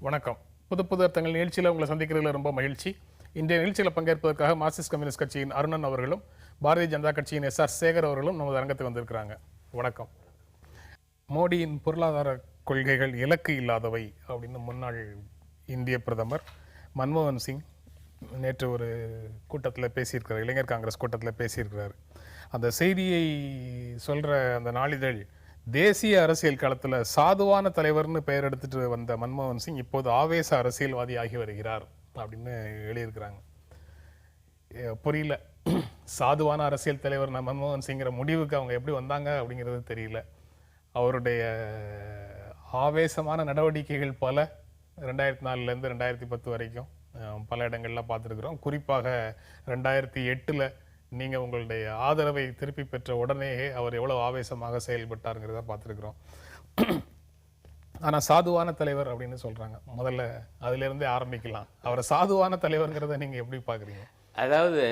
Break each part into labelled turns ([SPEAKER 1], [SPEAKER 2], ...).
[SPEAKER 1] வணக்கம். புது புது அர்த்தங்கள் நிகழ்ச்சியில் உங்களை சந்திக்கிறதுல ரொம்ப மகிழ்ச்சி. இன்றைய நிகழ்ச்சியில் பங்கேற்பதற்காக மார்க்சிஸ்ட் கம்யூனிஸ்ட் கட்சியின் அருணன் அவர்களும் பாரதிய ஜனதா கட்சியின் SR சேகர் அவர்களும் நமது அரங்கத்துக்கு வந்திருக்கிறாங்க. வணக்கம். மோடியின் பொருளாதார கொள்கைகள் இலக்கு இல்லாதவை அப்படின்னு முன்னாள் இந்திய பிரதமர் மன்மோகன் சிங் நேற்று ஒரு கூட்டத்தில் பேசியிருக்கிறார், இளைஞர் காங்கிரஸ் கூட்டத்தில் பேசியிருக்கிறார். அந்த செய்தியை சொல்கிற அந்த நாளிதழ் தேசிய அரசியல் களத்தில் சாதுவான தலைவர்னு பெயர் எடுத்துட்டு வந்த மன்மோகன் சிங் இப்போது ஆவேச அரசியல்வாதி ஆகி வருகிறார் அப்படின்னு எழுதியிருக்கிறாங்க. புரியல, சாதுவான அரசியல் தலைவர் மன்மோகன் சிங்கிற முடிவுக்கு அவங்க எப்படி வந்தாங்க அப்படிங்கிறது தெரியல. அவருடைய ஆவேசமான நடவடிக்கைகள் பல 2004 2010 வரைக்கும் பல இடங்கள்ல பார்த்துருக்குறோம். குறிப்பாக 2008 நீங்கள் உங்களுடைய ஆதரவை திருப்பி பெற்ற உடனேயே அவர் எவ்வளவு ஆவேசமாக செயல்பட்டாருங்கிறத பார்த்துருக்குறோம். ஆனால் சாதுவான தலைவர் அப்படின்னு சொல்றாங்க. முதல்ல அதிலிருந்தே ஆரம்பிக்கலாம். அவரை சாதுவான தலைவர்ங்கிறத நீங்கள் எப்படி பார்க்குறீங்க?
[SPEAKER 2] அதாவது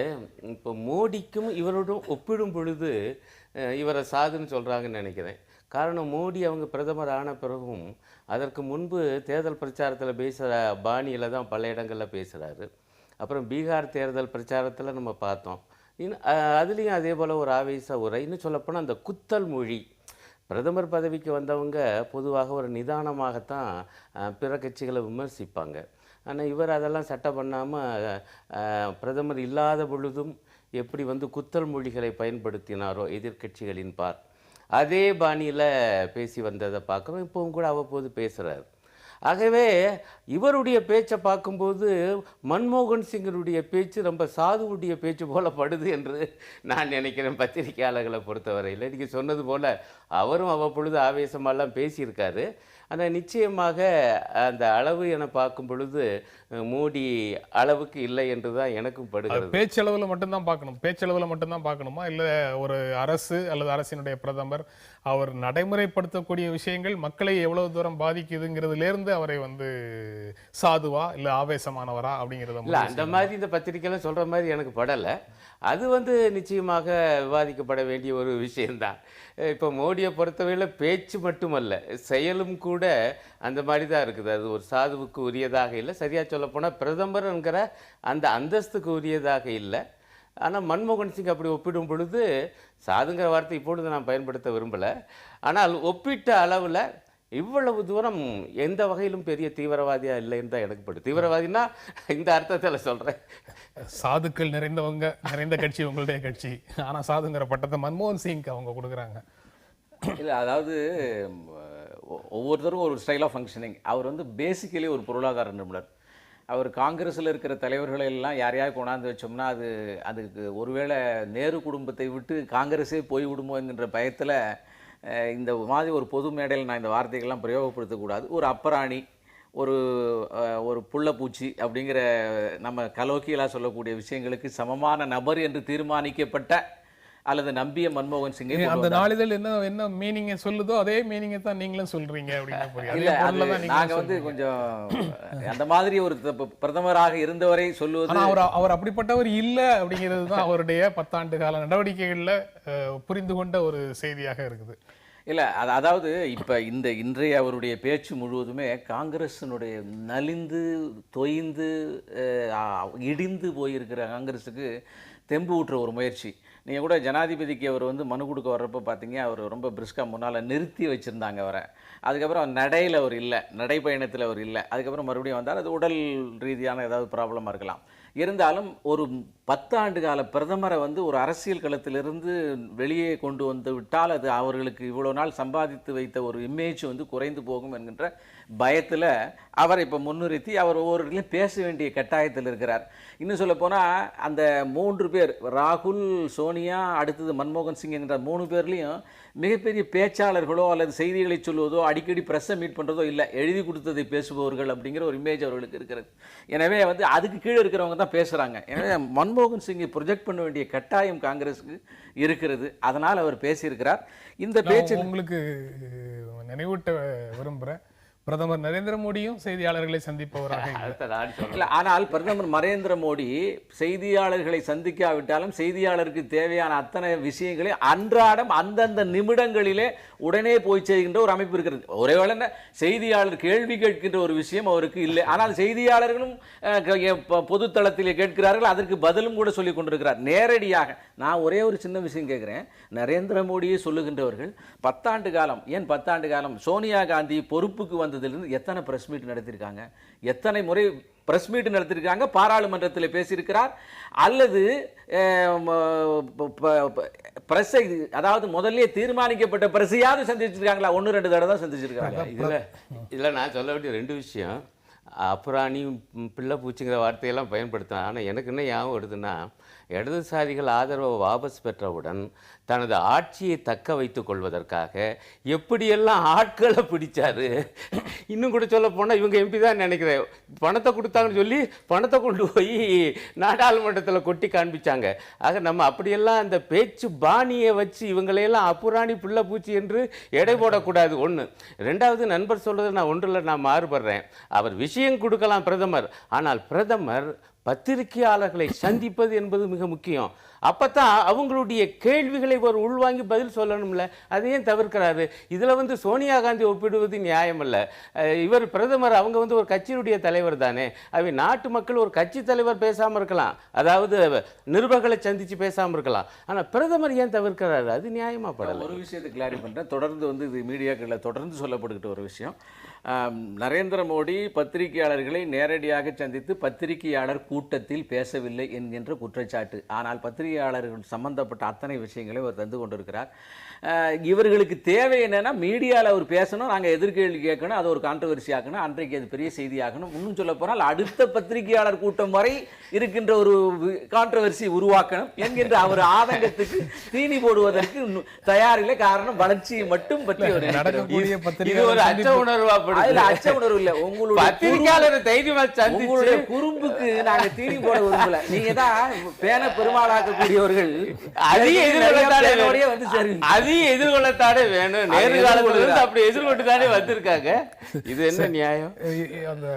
[SPEAKER 2] இப்போ மோடிக்கும் இவரோடும் ஒப்பிடும் பொழுது இவரை சாதுன்னு சொல்கிறாங்கன்னு நினைக்கிறேன். காரணம், மோடி அவங்க பிரதமர் ஆன பிறகும் அதற்கு முன்பு தேர்தல் பிரச்சாரத்தில் பேசுகிற பாணியில் தான் பல இடங்களில் பேசுகிறாரு. அப்புறம் பீகார் தேர்தல் பிரச்சாரத்தில் நம்ம பார்த்தோம். அதுலேயும் அதே போல் ஒரு ஆவேச உரை. இன்னும் சொல்லப்போனால் அந்த குத்தல் மொழி. பிரதமர் பதவிக்கு வந்தவங்க பொதுவாக ஒரு நிதானமாகத்தான் பிற கட்சிகளை விமர்சிப்பாங்க. ஆனால் இவர் அதெல்லாம் சட்டம் பண்ணாமல் பிரதமர் இல்லாத பொழுதும் எப்படி குத்தல் மொழிகளை பயன்படுத்தினாரோ எதிர்கட்சிகளின் அதே பாணியில் பேசி வந்ததை பார்க்குறோம். இப்போவும் கூட அவ்வப்போது பேசுகிறார். ஆகவே இவருடைய பேச்சை பார்க்கும்போது மன்மோகன் சிங்கனுடைய பேச்சு ரொம்ப சாதுவுடைய பேச்சு போல படுது என்று நான் நினைக்கிறேன். பத்திரிகையாளர்களை பொறுத்தவரையில் நீங்கள் சொன்னது போல் அவரும் அவ்வப்பொழுது ஆவேசமெல்லாம் பேசியிருக்காரு. ஆனால் நிச்சயமாக அந்த அளவு என பார்க்கும் பொழுது மோடி அளவுக்கு இல்லை என்று தான் எனக்கும் படுகிறது.
[SPEAKER 1] பேச்சளவில் மட்டும்தான் பார்க்கணும். பேச்சளவில் மட்டும்தான் பார்க்கணுமா, இல்லை ஒரு அரசு அல்லது அரசினுடைய பிரதமர் அவர் நடைமுறைப்படுத்தக்கூடிய விஷயங்கள் மக்களை எவ்வளவு தூரம் பாதிக்குதுங்கிறதுலேருந்து அவரை சாதுவா இல்லை ஆவேசமானவரா அப்படிங்கிறத
[SPEAKER 2] இல்லை, அந்த மாதிரி இந்த பத்திரிகையில சொல்கிற மாதிரி எனக்கு படலை. அது நிச்சயமாக விவாதிக்கப்பட வேண்டிய ஒரு விஷயம்தான். இப்போ மோடியை பொறுத்தவரையில் பேச்சு மட்டுமல்ல, செயலும் கூட அந்த மாதிரி தான் இருக்குது. அது ஒரு சாதுவுக்கு உரியதாக இல்லை. சரியாக சொல்லப்போனால் பிரதமர் என்கிற அந்த அந்தஸ்துக்கு உரியதாக இல்லை. ஆனால் மன்மோகன் சிங் அப்படி ஒப்பிடும் பொழுது சாதுங்கிற வார்த்தை இப்பொழுது நான் பயன்படுத்த விரும்பலை. ஆனால் ஒப்பிட்ட அளவில் இவ்வளவு தூரம் எந்த வகையிலும் பெரிய தீவிரவாதியாக இல்லைன்னு தான் எனக்கு படுது. தீவிரவாதினா இந்த அர்த்தத்தில் சொல்கிறேன்.
[SPEAKER 1] சாதுக்கள் நிறைந்த கட்சி உங்களுடைய கட்சி. ஆனால் சாதுங்கிற பட்டத்தை மன்மோகன் சிங் அவங்க கொடுக்குறாங்க.
[SPEAKER 3] இல்லை, அதாவது ஒவ்வொருத்தரும் ஒரு ஸ்டைல் ஆஃப் ஃபங்க்ஷனிங். அவர் பேசிக்கலி ஒரு பொருளாதார நிபுணர். அவர் காங்கிரஸில் இருக்கிற தலைவர்களை எல்லாம் யாரையாவது கொண்டாந்து வச்சோம்னா அதுக்கு ஒருவேளை நேரு குடும்பத்தை விட்டு காங்கிரஸே போய் விடுமோ என்கின்ற பயத்தில் இந்த மாதிரி ஒரு பொது மேடையில் நான் இந்த வார்த்தைகள்லாம் பிரயோகப்படுத்தக்கூடாது. ஒரு அப்பராணி, ஒரு புள்ளப்பூச்சி அப்படிங்கிற நம்ம கலோக்கியலாக சொல்லக்கூடிய விஷயங்களுக்கு சமமான நபர் என்று தீர்மானிக்கப்பட்ட அல்லது நம்பிய மன்மோகன் சிங்கை
[SPEAKER 1] அந்த நாளிதழ் என்ன மீனிங் சொல்லுதோ அதே மீனிங்கை தான் நீங்களும் சொல்றீங்க அப்படின்னு.
[SPEAKER 3] இல்லை, நாங்கள் கொஞ்சம் அந்த மாதிரி ஒரு பிரதமராக இருந்தவரை சொல்லுவது,
[SPEAKER 1] அவர் அப்படிப்பட்டவர் இல்லை அப்படிங்கிறது தான் அவருடைய 10 ஆண்டு கால நடவடிக்கைகளில் புரிந்து கொண்ட ஒரு செய்தியாக இருக்குது.
[SPEAKER 3] இல்லை, அதாவது இப்போ இன்றைய அவருடைய பேச்சு முழுவதுமே காங்கிரஸினுடைய நலிந்து தொய்ந்து இடிந்து போயிருக்கிற காங்கிரஸுக்கு தெம்பு ஊற்ற ஒரு முயற்சி. நீங்கள் கூட ஜனாதிபதிக்கு அவர் மனு கொடுக்க வர்றப்போ பார்த்தீங்க, அவர் ரொம்ப பிரிஸ்காக முன்னால் நிறுத்தி வச்சுருந்தாங்க அவரை. அதுக்கப்புறம் நடையில் அவர் இல்லை, நடைப்பயணத்தில் அவர் இல்லை. அதுக்கப்புறம் மறுபடியும் வந்தால் அது உடல் ரீதியான ஏதாவது ப்ராப்ளமாக இருக்கலாம். இருந்தாலும் ஒரு 10 ஆண்டு கால பிரதமரை ஒரு அரசியல் களத்திலிருந்து வெளியே கொண்டு வந்து விட்டால் அது அவர்களுக்கு இவ்வளோ நாள் சம்பாதித்து வைத்த ஒரு இமேஜ் குறைந்து போகும் என்கின்ற பயத்தில் அவரை இப்போ முன்னிறுத்தி அவர் ஒவ்வொருவர்களையும் பேச வேண்டிய கட்டாயத்தில் இருக்கிறார். இன்னும் சொல்லப்போனால் அந்த 3 பேர், ராகுல், சோனியா, அடுத்தது மன்மோகன் சிங் என்கிற 3 பேர்லேயும் மிகப்பெரிய பேச்சாளர்களோ அல்லது செய்திகளை சொல்வதோ அடிக்கடி ப்ரெஸ்ஸை மீட் பண்ணுறதோ இல்லை. எழுதி கொடுத்ததை பேசுபவர்கள் அப்படிங்கிற ஒரு இமேஜ் அவர்களுக்கு இருக்கிறது. எனவே அதுக்கு கீழே இருக்கிறவங்க தான் பேசுகிறாங்க. எனவே மன்மோகன் சிங்கை ப்ரொஜெக்ட் பண்ண வேண்டிய கட்டாயம் காங்கிரஸுக்கு இருக்கிறது. அதனால் அவர் பேசியிருக்கிறார். இந்த பேச்சு
[SPEAKER 1] உங்களுக்கு நினைவூட்ட விரும்புகிறேன். பிரதமர் நரேந்திர மோடியும் செய்தியாளர்களை சந்திப்பவராக இல்லை.
[SPEAKER 2] அடுத்த நாடு சொல்ல
[SPEAKER 3] இல்ல, ஆனால் பிரதமர் நரேந்திர மோடி செய்தியாளர்களை சந்திக்காவிட்டாலும் செய்தியாளருக்கு தேவையான அத்தனை விஷயங்களை அன்றாடம் அந்தந்த நிமிடங்களிலே உடனே போய் செய்கின்ற ஒரு அமைப்பு இருக்கிறது. ஒருவேளை என்ன, செய்தியாளர் கேள்வி கேட்கின்ற ஒரு விஷயம் அவருக்கு இல்லை, ஆனால் செய்தியாளர்களும் பொது தளத்திலே கேட்கிறார்கள், அதற்கு பதிலும் கூட சொல்லிக் கொண்டிருக்கிறார் நேரடியாக. நான் ஒரே ஒரு சின்ன விஷயம் கேட்கிறேன். நரேந்திர மோடியை சொல்லுகின்றவர்கள் 10 ஆண்டு காலம், ஏன் 10 ஆண்டு காலம், சோனியா காந்தி பொறுப்புக்கு வந்ததிலிருந்து எத்தனை பிரஸ் மீட் நடத்தியிருக்காங்க, எத்தனை முறை பிரஸ் மீட் நடத்தியிருக்காங்க, பாராளுமன்றத்தில் பேசியிருக்கிறார், அல்லது பிரஸை, அதாவது முதல்ல தீர்மானிக்கப்பட்ட பிரஸையாவது சந்திச்சிருக்காங்களா? 1-2 தடவை தான் சந்திச்சிருக்காங்க.
[SPEAKER 2] இதில் நான் சொல்ல வேண்டிய 2 விஷயம். அப்புறாணி பிள்ளை பூச்சிங்கிற வார்த்தையெல்லாம் பயன்படுத்தினேன். ஆனால் எனக்கு என்ன ஞாபகம் வருதுன்னா, இடதுசாரிகள் ஆதரவை வாபஸ் பெற்றவுடன் தனது ஆட்சியை தக்க வைத்துக் கொள்வதற்காக எப்படியெல்லாம் ஆட்களை பிடிச்சாரு. இன்னும் கூட சொல்ல போனால் இவங்க எம்பி தான் நினைக்கிறேன், பணத்தை கொடுத்தாங்கன்னு சொல்லி பணத்தை கொண்டு போய் நாடாளுமன்றத்தில் கொட்டி காண்பிச்சாங்க. ஆக நம்ம அப்படியெல்லாம் அந்த பேச்சு பாணியை வச்சு இவங்களையெல்லாம் அப்புறாணி பிள்ளை பூச்சி என்று எடை போடக்கூடாது. ஒன்று. 2வது, நண்பர் சொல்றது நான் ஒன்றில் நான் மாறுபடுறேன். அவர் விஷயம் கொடுக்கலாம் பிரதமர், ஆனால் பிரதமர் பத்திரிகையாளர்களை சந்திப்பது என்பது மிக முக்கியம். அப்பதான் அவங்களுடைய கேள்விகளை ஒரு உள்வாங்கி பதில் சொல்லணும்ல, அதையும் தவிர்க்கிறாரு. இதில் சோனியா காந்தி ஒப்பிடுவது நியாயம் அல்ல. இவர் பிரதமர், அவங்க ஒரு கட்சியினுடைய தலைவர் தானே. அவை நாட்டு மக்கள் ஒரு கட்சி தலைவர் பேசாமல் இருக்கலாம், அதாவது நிருபர்களை சந்தித்து பேசாமல் இருக்கலாம், ஆனால் பிரதமர் ஏன் தவிர்க்கிறாரு? அது நியாயமா படல.
[SPEAKER 3] ஒரு விஷயத்தை கிளாரி பண்ணுறேன். தொடர்ந்து இது மீடியாக்களில் தொடர்ந்து சொல்லப்பட்டுக்கிட்ட ஒரு விஷயம். நரேந்திர மோடி பத்திரிகையாளர்களை நேரடியாக சந்தித்து பத்திரிகையாளர் கூட்டத்தில் பேசவில்லை என்கின்ற குற்றச்சாட்டு. ஆனால் பத்திரிகையாளர்கள் சம்பந்தப்பட்ட அத்தனை விஷயங்களை அவர் தந்து கொண்டிருக்கிறார். இவர்களுக்கு தேவை என்னன்னா, மீடியாவில் அவர் பேசணும், நாங்கள் எதிர்கேள்வி கேட்கணும், அது ஒரு கான்ட்ரவர்சி ஆக்கணும், அன்றைக்கு அது பெரிய செய்தி ஆகணும். இன்னும் சொல்ல போனால் அடுத்த பத்திரிகையாளர் கூட்டம் வரை இருக்கின்ற ஒரு கான்ட்ரவர்சி உருவாக்கணும் என்கின்ற அவர் ஆதங்கத்துக்கு தீனி போடுவதற்கு தயாரில்லை. காரணம், வளர்ச்சியை மட்டும் பற்றி ஒரு
[SPEAKER 2] அச்ச உணர்வா,
[SPEAKER 3] அச்ச உணர்வு இல்ல. உங்களுடைய குறும்புக்கு நாங்க தீனி போட விரும்பல. நீங்க தான் பேன பெருமாளாக்கக்கூடியவர்கள்,
[SPEAKER 2] அதையும் எதிர்கொள்ளத்தானே வேணும். நேரு காலத்துல அப்படி எதிர்கொண்டு தானே வந்திருக்காங்க. இது என்ன நியாயம்?
[SPEAKER 1] அந்த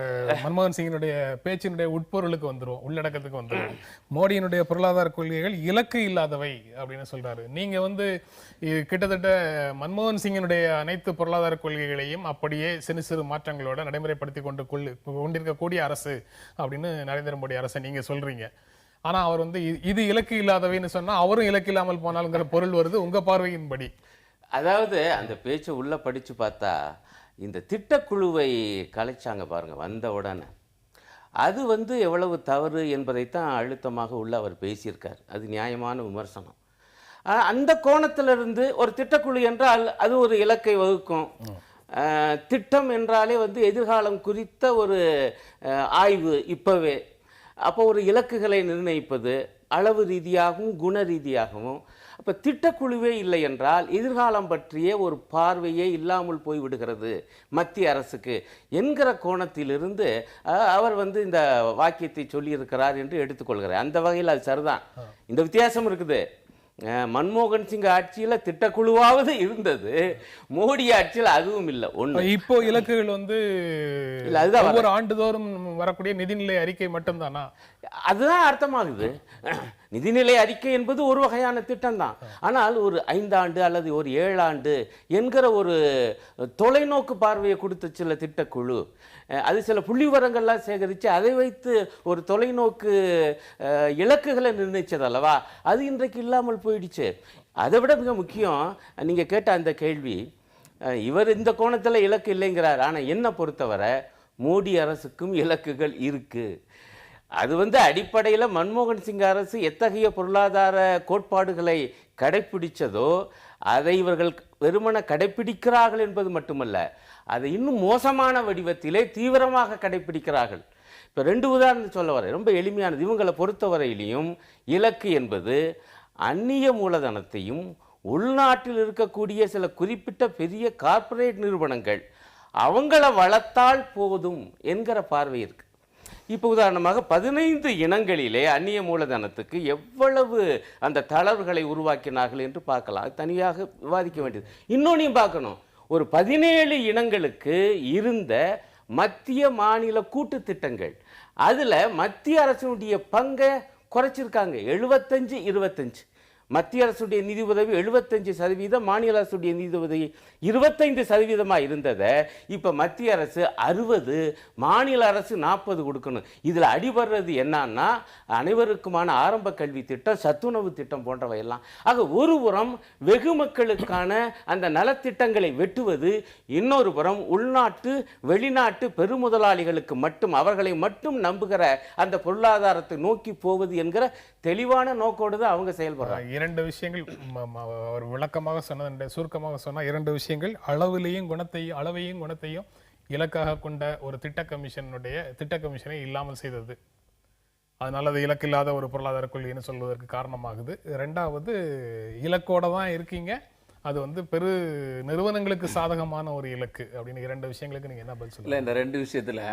[SPEAKER 1] மன்மோகன் சிங்கினுடைய பேச்சினுடைய உட்பொருளுக்கு வந்துரும், உள்ளடக்கத்துக்கு வந்துரும். மோடியினுடைய பொருளாதார கொள்கைகள் இலக்கு இல்லாதவை அப்படின்னு சொல்றாரு. நீங்க கிட்டத்தட்ட மன்மோகன் சிங்கினுடைய அனைத்து பொருளாதார கொள்கைகளையும் அப்படியே சிறு சிறு மாற்றங்களோட நடைமுறைப்படுத்தி கொண்டிருக்கக்கூடிய அரசு அப்படின்னு நரேந்திர மோடி அரசை நீங்க சொல்றீங்க. ஆனா அவர் இது இலக்கு இல்லாதவைன்னு சொன்னா அவரும் இலக்கு இல்லாமல் போனாலுங்கிற பொருள் வருது உங்க பார்வையின்படி.
[SPEAKER 2] அதாவது அந்த பேச்சை உள்ள படிச்சு பார்த்தா, இந்த திட்டக்குழுவை கலைச்சாங்க பாருங்க வந்த உடனே, அது எவ்வளவு தவறு என்பதைத்தான் அழுத்தமாக உள்ள அவர் பேசியிருக்கார். அது நியாயமான விமர்சனம். அந்த கோணத்திலிருந்து ஒரு திட்டக்குழு என்றால் அது ஒரு இலக்கை வகுக்கும். திட்டம் என்றாலே எதிர்காலம் குறித்த ஒரு ஆய்வு இப்பவே. அப்போ ஒரு இலக்குகளை நிர்ணயிப்பது அளவு ரீதியாகவும் குண ரீதியாகவும். அப்போ திட்டக்குழுவே இல்லை என்றால் எதிர்காலம் பற்றிய ஒரு பார்வையே இல்லாமல் போய்விடுகிறது மத்திய அரசுக்கு என்கிற கோணத்திலிருந்து அவர் இந்த வாக்கியத்தை சொல்லியிருக்கிறார் என்று எடுத்துக்கொள்கிறார். அந்த வகையில் அது சரிதான். இந்த வித்தியாசம் இருக்குது. மன்மோகன் சிங் ஆட்சியில திட்டக்குழுவாவது இருந்தது, மோடி ஆட்சியில் அதுவும் இல்லை. ஒண்ணு,
[SPEAKER 1] இப்போ இலக்குகள் ஒவ்வொரு ஆண்டுதோறும் வரக்கூடிய நிதிநிலை அறிக்கை மட்டும்தானா?
[SPEAKER 2] அதுதான் அர்த்தமாகுது. நிதிநிலை அறிக்கை என்பது ஒரு வகையான திட்டம் தான். ஆனால் ஒரு 5 ஆண்டு அல்லது ஒரு 7 ஆண்டு என்கிற ஒரு தொலைநோக்கு பார்வையை கொடுத்த சில திட்டக்குழு, அது சில புள்ளி விவரங்கள்லாம் சேகரித்து அதை வைத்து ஒரு தொலைநோக்கு இலக்குகளை நிர்ணயிச்சது அல்லவா, அது இன்றைக்கு இல்லாமல் போயிடுச்சு. அதை விட மிக முக்கியம், நீங்கள் கேட்ட அந்த கேள்வி, இவர் இந்த கோணத்தில் இலக்கு இல்லைங்கிறார். ஆனால் என்னை பொறுத்தவரை மோடி அரசுக்கும் இலக்குகள் இருக்குது. அது அடிப்படையில் மன்மோகன் சிங் அரசு எத்தகைய பொருளாதார கோட்பாடுகளை கடைப்பிடிச்சதோ அதை இவர்கள் வெறுமன கடைப்பிடிக்கிறார்கள் என்பது மட்டுமல்ல, அதை இன்னும் மோசமான வடிவத்திலே தீவிரமாக கடைப்பிடிக்கிறார்கள். இப்போ 2 உதாரணம் சொல்ல வரேன், ரொம்ப எளிமையானது. இவங்களை பொறுத்தவரையிலையும் இலக்கு என்பது அந்நிய மூலதனத்தையும் உள்நாட்டில் இருக்கக்கூடிய சில குறிப்பிட்ட பெரிய கார்ப்பரேட் நிறுவனங்கள் அவங்கள வளர்த்தால் போதும் என்கிற பார்வை இருக்கு. இப்போ உதாரணமாக 15 இனங்களிலே அந்நிய மூலதனத்துக்கு எவ்வளவு அந்த தளர்வுகளை உருவாக்கினார்கள் என்று பார்க்கலாம். தனியாக விவாதிக்க வேண்டியது. இன்னொன்னையும் பார்க்கணும். ஒரு 17 இனங்களுக்கு இருந்த மத்திய மாநில கூட்டு திட்டங்கள், அதில் மத்திய அரசினுடைய பங்கை குறைச்சிருக்காங்க. 75-25. மத்திய அரசுடைய நிதி உதவி 75%, மாநில அரசுடைய நிதி உதவி 25% இருந்ததை இப்போ மத்திய அரசு 60, மாநில அரசு 40 கொடுக்கணும். இதில் அடிபடுறது என்னன்னா அனைவருக்குமான ஆரம்ப கல்வி திட்டம், சத்துணவு திட்டம் போன்றவையெல்லாம். ஆக ஒரு புறம் வெகு மக்களுக்கான அந்த நலத்திட்டங்களை வெட்டுவது, இன்னொரு புறம் உள்நாட்டு வெளிநாட்டு பெருமுதலாளிகளுக்கு மட்டும், அவர்களை மட்டும் நம்புகிற அந்த பொருளாதாரத்தை நோக்கி போவது என்கிற தெளிவான நோக்கோடு தான் அவங்க செயல்படுறாங்க.
[SPEAKER 1] இரண்டு விஷயங்கள் அவர் விளக்கமாக சொன்னது, சுருக்கமாக சொன்னா 2 விஷயங்கள். அளவையும் குணத்தையும் இலக்காக கொண்ட ஒரு திட்ட கமிஷனை இல்லாமல் செய்தது. அதனால அது இலக்கில்லாத ஒரு பொருளாதார கொள்கைன்னு சொல்வதற்கு காரணமாகுது. 2வது, இலக்கோட தான் இருக்கீங்க, அது வந்து பெரு நிறுவனங்களுக்கு சாதகமான ஒரு இலக்கு அப்படின்னு 2 விஷயங்களுக்கு நீங்க என்ன பதில் சொல்லுங்க?
[SPEAKER 3] இல்லை, இந்த 2 விஷயத்தில்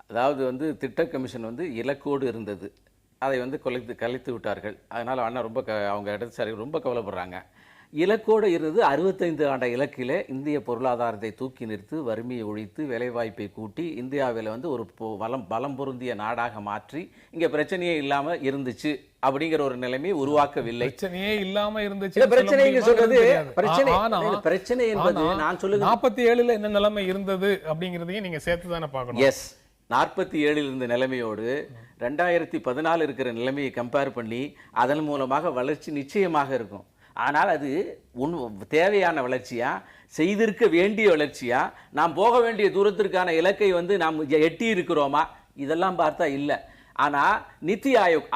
[SPEAKER 3] அதாவது வந்து திட்ட கமிஷன் வந்து இலக்கோடு இருந்தது, அதை வந்து கலைத்து விட்டார்கள். அதனால் அண்ணா ரொம்ப அவங்க இடதுசாரி ரொம்ப கவலைப்படுறாங்க. இலக்கோடு இருந்தது 65 ஆண்ட இலக்கிலே இந்திய பொருளாதாரத்தை தூக்கி நிறுத்து, வறுமையை ஒழித்து, வேலைவாய்ப்பை கூட்டி, இந்தியாவில் வந்து ஒரு பலம் பொருந்திய நாடாக மாற்றி இங்கே பிரச்சனையே இல்லாமல் இருந்துச்சு அப்படிங்கிற ஒரு நிலைமையை உருவாக்கவில்லை.
[SPEAKER 1] பிரச்சனையே இல்லாம இருந்துச்சு.
[SPEAKER 3] பிரச்சனை என்பது நான் சொல்லுங்க
[SPEAKER 1] 47ல என்ன நிலைமை இருந்தது அப்படிங்கிறதையும் நீங்க சேர்த்து தானே பார்க்கணும்.
[SPEAKER 3] எஸ், 47 இருந்த நிலைமையோடு 2014 இருக்கிற நிலைமையை கம்பேர் பண்ணி அதன் மூலமாக வளர்ச்சி நிச்சயமாக இருக்கும். ஆனால் அது தேவையான வளர்ச்சியா, செய்திருக்க வேண்டிய வளர்ச்சியா, நாம் போக வேண்டிய தூரத்திற்கான இலக்கை வந்து நாம் எட்டி இருக்கிறோமா, இதெல்லாம் பார்த்தா இல்லை. ஆனால் நித்தி ஆயோக்,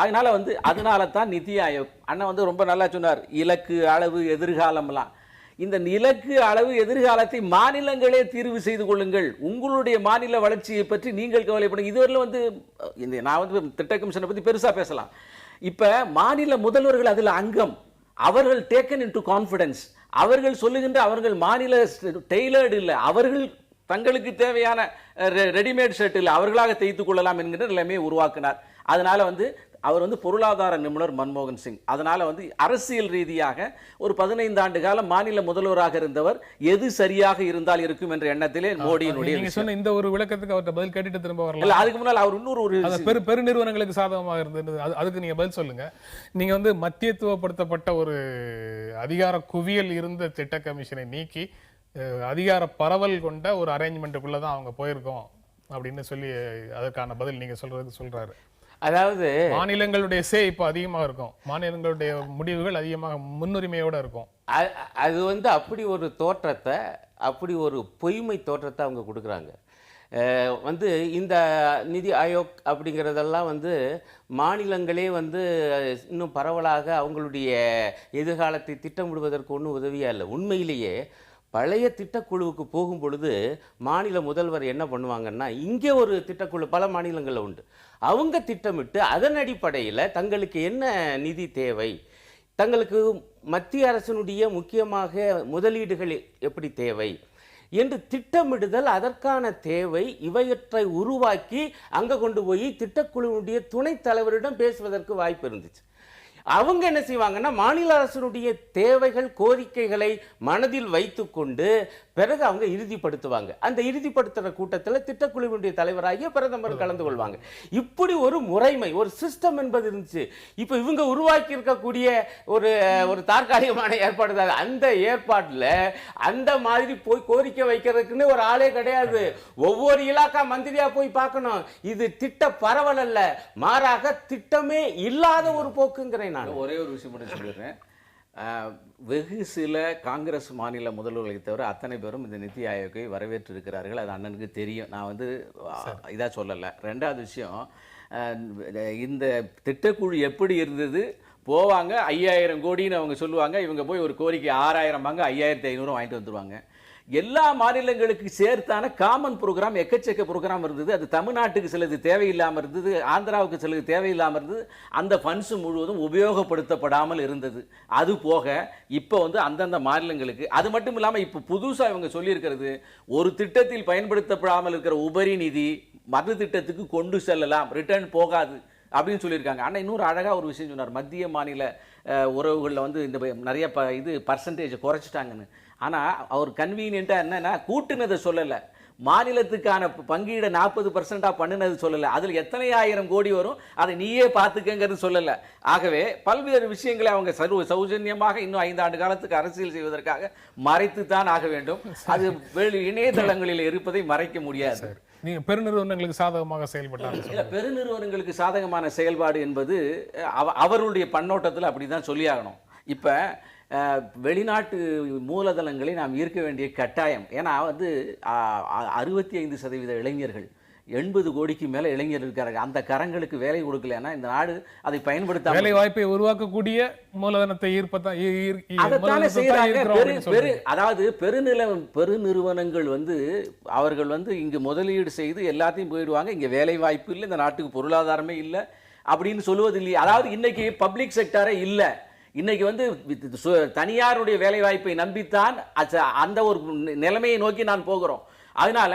[SPEAKER 3] அதனால தான் நித்தி ஆயோக் அண்ணன் வந்து ரொம்ப நல்லா சொன்னார், இலக்கு அளவு எதிர்காலம்லாம். இந்த இலக்கு அளவு எதிர்காலத்தை மாநிலங்களே தீர்வு செய்து கொள்ளுங்கள், உங்களுடைய மாநில வளர்ச்சியை பற்றி நீங்கள் கவலைப்படுங்க. இதுவரையில் வந்து நான் வந்து திட்ட கமிஷனை பற்றி பெருசாக பேசலாம். இப்போ மாநில முதல்வர்கள் அதில் அங்கம், அவர்கள் டேக்கன் இன்டு கான்ஃபிடன்ஸ், அவர்கள் சொல்லுகின்ற அவர்கள் மாநில டெய்லர்டு இல்லை, அவர்கள் தங்களுக்கு தேவையான ரெடிமேட் ஷர்ட் இல்லை, அவர்களாக தைத்துக் கொள்ளலாம் என்கிற நிலைமையை உருவாக்கினார். அதனால வந்து அவர் வந்து பொருளாதார நிபுணர் மன்மோகன் சிங். அதனால வந்து அரசியல் ரீதியாக ஒரு 15 ஆண்டு காலம் மாநில முதல்வராக இருந்தவர், எது சரியாக இருந்தால் இருக்கும் என்ற எண்ணத்திலே மோடியினுடைய
[SPEAKER 1] நீங்க சொன்ன இந்த ஒரு விளக்கத்துக்கு அவர்கிட்ட பதில் கேட்டுட்டு திரும்ப வரலாம்.
[SPEAKER 3] இல்ல, அதுக்கு முன்னால் அவர் இன்னொரு
[SPEAKER 1] பெருநிறுவனங்களுக்கு சாதகமாக இருந்தது, அதுக்கு நீங்க பதில் சொல்லுங்க. நீங்க வந்து மத்தியத்துவப்படுத்தப்பட்ட ஒரு அதிகார குவியல் இருந்த திட்ட கமிஷனை நீக்கி அதிகார பரவல் கொண்ட ஒரு அரேஞ்ச்மெண்ட்டுக்குள்ள தான் அவங்க போயிருக்கோம் அப்படின்னு சொல்லி அதற்கான பதில் நீங்க சொல்றாரு.
[SPEAKER 2] அதாவது
[SPEAKER 1] மாநிலங்களுடைய இப்ப அதிகமாக இருக்கும், மாநிலங்களுடைய முடிவுகள் அதிகமாக முன்னுரிமையோட இருக்கும்.
[SPEAKER 2] அது வந்து அப்படி ஒரு தோற்றத்தை, அப்படி ஒரு பொய்மை தோற்றத்தை அவங்க கொடுக்குறாங்க. வந்து இந்த நிதி ஆயோக் அப்படிங்கிறதெல்லாம் வந்து மாநிலங்களே வந்து இன்னும் பரவலாக அவங்களுடைய எதிர்காலத்தை திட்டமிடுவதற்கு ஒன்றும் உதவியாக இல்லை. உண்மையிலேயே பழைய திட்டக்குழுவுக்கு போகும் பொழுது மாநில முதல்வர் என்ன பண்ணுவாங்கன்னா, இங்கே ஒரு திட்டக்குழு பல மாநிலங்களில் உண்டு, அவங்க திட்டமிட்டு அதன் அடிப்படையில் தங்களுக்கு என்ன நிதி தேவை, தங்களுக்கு மத்திய அரசினுடைய முக்கியமாக முதலீடுகள் எப்படி தேவை என்று திட்டமிடுதல், அதற்கான தேவை இவையற்றை உருவாக்கி அங்கே கொண்டு போய் திட்டக்குழுவுடைய துணைத் தலைவரிடம் பேசுவதற்கு வாய்ப்பு இருந்துச்சு. அவங்க என்ன செய்வாங்கன்னா, மாநில அரசினுடைய தேவைகள் கோரிக்கைகளை மனதில் வைத்துக்கொண்டு பிறகு அவங்க இறுதிப்படுத்துவாங்க. அந்த இறுதிப்படுத்துகிற கூட்டத்தில் திட்டக்குழுவினுடைய தலைவராகிய பிரதமர் கலந்து கொள்வாங்க. இப்படி ஒரு முறைமை, ஒரு சிஸ்டம் என்பது இருந்துச்சு. இப்போ இவங்க உருவாக்கி இருக்கக்கூடிய ஒரு தற்காலிகமான ஏற்பாடு தான். அந்த ஏற்பாட்டில் அந்த மாதிரி போய் கோரிக்கை வைக்கிறதுக்குன்னு ஒரு ஆளே கிடையாது. ஒவ்வொரு இலாக்கா மந்திரியா போய் பார்க்கணும். இது திட்ட பரவல் அல்ல, மாறாக திட்டமே இல்லாத ஒரு போக்குங்கிறேன். நான்
[SPEAKER 3] ஒரே ஒரு விஷயம் மட்டும் சொல்லிடுறேன். வெகு சில காங்கிரஸ் மாநில முதல்வர்களை தவிர அத்தனை பேரும் இந்த நிதி ஆயோக்கை வரவேற்று இருக்கிறார்கள். அது அண்ணனுக்கு தெரியும், நான் வந்து இதாக சொல்லலை. 2வது விஷயம், இந்த திட்டக்குழு எப்படி இருந்தது, போவாங்க 5000 கோடின்னு அவங்க சொல்லுவாங்க, இவங்க போய் ஒரு கோரிக்கை 6000 வாங்க 5500 வாங்கிட்டு வந்துடுவாங்க. எல்லா மாநிலங்களுக்கு சேர்த்தான காமன் ப்ரோக்ராம் எக்கச்சக்க ப்ரோக்ராம் இருந்தது. அது தமிழ்நாட்டுக்கு சிலது தேவையில்லாமல் இருந்தது, ஆந்திராவுக்கு சிலது தேவையில்லாமல் இருந்தது. அந்த ஃபண்ட்ஸ் முழுவதும் உபயோகப்படுத்தப்படாமல் இருந்தது. அது போக இப்போ வந்து அந்தந்த மாநிலங்களுக்கு, அது மட்டும் இல்லாமல் இப்போ புதுசாக இவங்க சொல்லியிருக்கிறது, ஒரு திட்டத்தில் பயன்படுத்தப்படாமல் இருக்கிற உபரி நிதி மறு திட்டத்துக்கு கொண்டு செல்லலாம், ரிட்டர்ன் போகாது அப்படின்னு சொல்லியிருக்காங்க. ஆனால் இன்னொரு அழகாக ஒரு விஷயம் சொன்னார், மத்திய மாநில உறவுகளில் வந்து இந்த நிறைய இது பர்சன்டேஜ் குறைச்சிட்டாங்கன்னு. ஆனால் அவர் கன்வீனியண்ட்டாக என்னன்னா கூட்டுனதை சொல்லலை, மாநிலத்துக்கான பங்கீடை 40% பண்ணினது சொல்லலை, அதில் எத்தனை ஆயிரம் கோடி வரும் அதை நீயே பார்த்துக்கங்கிறது சொல்லலை. ஆகவே பல்வேறு விஷயங்களை அவங்க சௌஜன்யமாக இன்னும் 5 ஆண்டு காலத்துக்கு அரசியல் செய்வதற்காக மறைத்து தான் ஆக வேண்டும். அது இணையதளங்களில் இருப்பதை மறைக்க முடியாது.
[SPEAKER 1] நீங்க பெருநிறுவனங்களுக்கு சாதகமாக செயல்பட்டாங்க.
[SPEAKER 3] பெருநிறுவனங்களுக்கு சாதகமான செயல்பாடு என்பது அவருடைய பன்னோட்டத்தில் அப்படிதான் சொல்லியாகணும். இப்போ வெளிநாட்டு மூலதனங்களை நாம் ஈர்க்க வேண்டிய கட்டாயம். ஏன்னா 65% இளைஞர்கள், 80 கோடிக்கு மேல இளைஞர் இருக்காங்க. அந்த கரங்களுக்கு வேலை கொடுக்கலன்னா இந்த நாடு அதை பயன்படுத்த
[SPEAKER 1] வேலை வாய்ப்பை உருவாக்கக்கூடிய மூலதனத்தை ஈர்ப்பதான்
[SPEAKER 3] அதைத்தானே செய்யறாங்க. அதாவது பெருநிறுவனங்கள் அவர்கள் இங்க முதலீடு செய்து எல்லாத்தையும் போயிடுவாங்க, இங்க வேலை வாய்ப்பு இல்லை, இந்த நாட்டுக்கு பொருளாதாரமே இல்லை அப்படின்னு சொல்லுவது இல்லையா? அதாவது இன்னைக்கு பப்ளிக் செக்டாரே இல்லை. இன்னைக்கு தனியாருடைய வேலை வாய்ப்பை நம்பித்தான் அந்த ஒரு நிலைமையை நோக்கி நான் போகிறோம். அதனால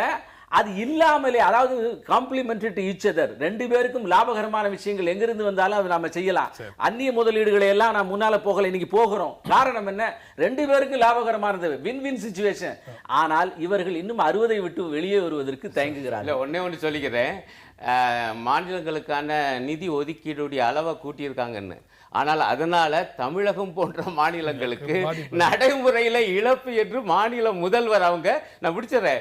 [SPEAKER 3] அது இல்லாமலே, அதாவது காம்ப்ளிமெண்டரி டு ஈச் அதர், 2 பேருக்கும் லாபகரமான விஷயங்கள் எங்கிருந்து வந்தாலும் அதை நாம செய்யலாம். அந்நிய முதலீடுகளை எல்லாம் நான் முன்னால போகல, இன்னைக்கு போகிறோம். காரணம் என்ன? 2 பேருக்கும் லாபகரமானது, வின் வின் சிச்சுவேஷன். ஆனால் இவர்கள் இன்னும் 60 விட்டு வெளியே வருவதற்கு தயங்குகிறார்கள்.
[SPEAKER 2] ஒண்ணு சொல்லிக்கிறேன், மாநிலங்களுக்கான நிதி ஒதுக்கீடுடைய அளவை கூட்டியிருக்காங்கன்னு. ஆனால் அதனால தமிழகம் போன்ற மாநிலங்களுக்கு நடைமுறையில இழப்பு என்று மாநில முதல்வர் நான் முடிச்சிடறேன்,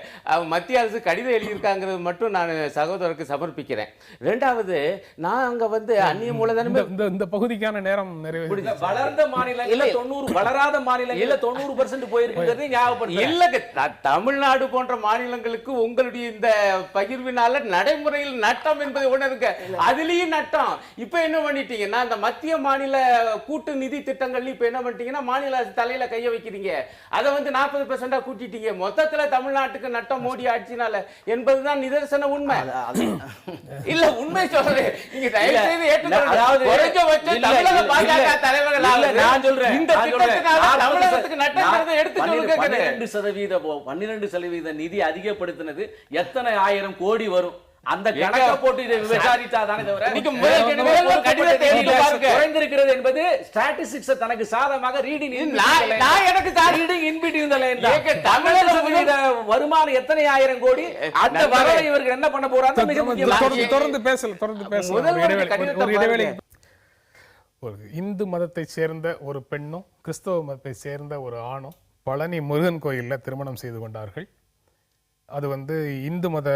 [SPEAKER 2] மத்திய அரசு கடிதம் எழுதியிருக்காங்கிறது மட்டும் நான் சகோதரருக்கு சமர்ப்பிக்கிறேன். 2வது, நான் அங்க அந்நிய மூலதனமே
[SPEAKER 1] இந்த பகுதிக்கான நேரம் நிறைவு.
[SPEAKER 3] வளர்ந்த மாநிலங்கள்ல 90, வளராத மாநிலங்கள்ல 90% போயிருக்கிறது ஞாபகப்படுத்த
[SPEAKER 2] இல்ல. தமிழ்நாடு போன்ற மாநிலங்களுக்கு உங்களுடைய இந்த பகிர்வினால நடைமுறையில் நட்டம் என்பது உணருங்க, அதுலயும் நட்டம். இப்ப என்ன பண்ணிட்டீங்கன்னா, இந்த மத்திய மாநில கூட்டு நிதி திட்டங்கள் இப்ப என்ன பண்ணிட்டீங்கன்னா, மாநில அரசு தலையில கைய வைக்கிறீங்க, அதை 40% கூட்டிட்டீங்க. மொத்தத்துல தமிழ்நாட்டுக்கு நட்டம் மோடி ஆட்சினால என்பதுதான் நிதர்சன உண்மை. இல்ல, உண்மை சொல்றேன், நீங்க தயவு செய்து ஏற்றுக்கொள்ளுங்க. அதாவது தமிழக பாஜக தலைவர்களால நான் சொல்றேன், இந்த திட்டத்தினால தமிழகத்துக்கு நட்டம்ங்கிறதை எடுத்து சொல்லுங்க. 12% நிதி அதிகப்படுத்தினது எத்தனை ஆயிரம் கோடி வரும்? அந்த கணக்க போட்டு இதை விசாரித்தாதானே தவிர குறைந்திருக்கிறது என்பது ஸ்டாட்டிஸ்டிக்ஸ் தனக்கு சாதகமாக ரீடிங் வருமானம் எத்தனை ஆயிரம் கோடி, அந்த வரவை இவர்கள் என்ன பண்ண போறாங்க?
[SPEAKER 1] தொடர்ந்து பேசல. ஒரு இந்து மதத்தை சேர்ந்த ஒரு பெண்ணும் கிறிஸ்தவ மதத்தை சேர்ந்த ஒரு ஆணும் பழனி முருகன் கோயில்ல திருமணம் செய்து கொண்டார்கள். அது இந்து மத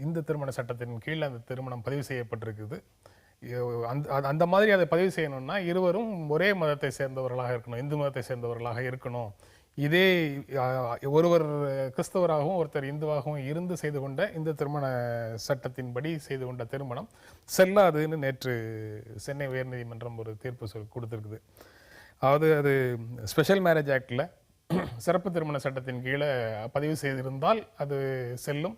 [SPEAKER 1] இந்து திருமண சட்டத்தின் கீழ் அந்த திருமணம் பதிவு செய்யப்பட்டிருக்குது. அந்த மாதிரி அதை பதிவு செய்யணும்னா இருவரும் ஒரே மதத்தை சேர்ந்தவர்களாக இருக்கணும், இந்து மதத்தை சேர்ந்தவர்களாக இருக்கணும். இதே ஒருவர் கிறிஸ்தவராகவும் ஒருத்தர் இந்துவாகவும் இருந்து செய்து கொண்ட இந்த திருமண சட்டத்தின்படி செய்து கொண்ட திருமணம் செல்லாதுன்னு நேற்று சென்னை உயர்நீதிமன்றம் ஒரு தீர்ப்பு கொடுத்துருக்குது. அதாவது அது ஸ்பெஷல் மேரேஜ் ஆக்டில் சிறப்பு திருமண சட்டத்தின் கீழே பதிவு செய்திருந்தால் அது செல்லும்,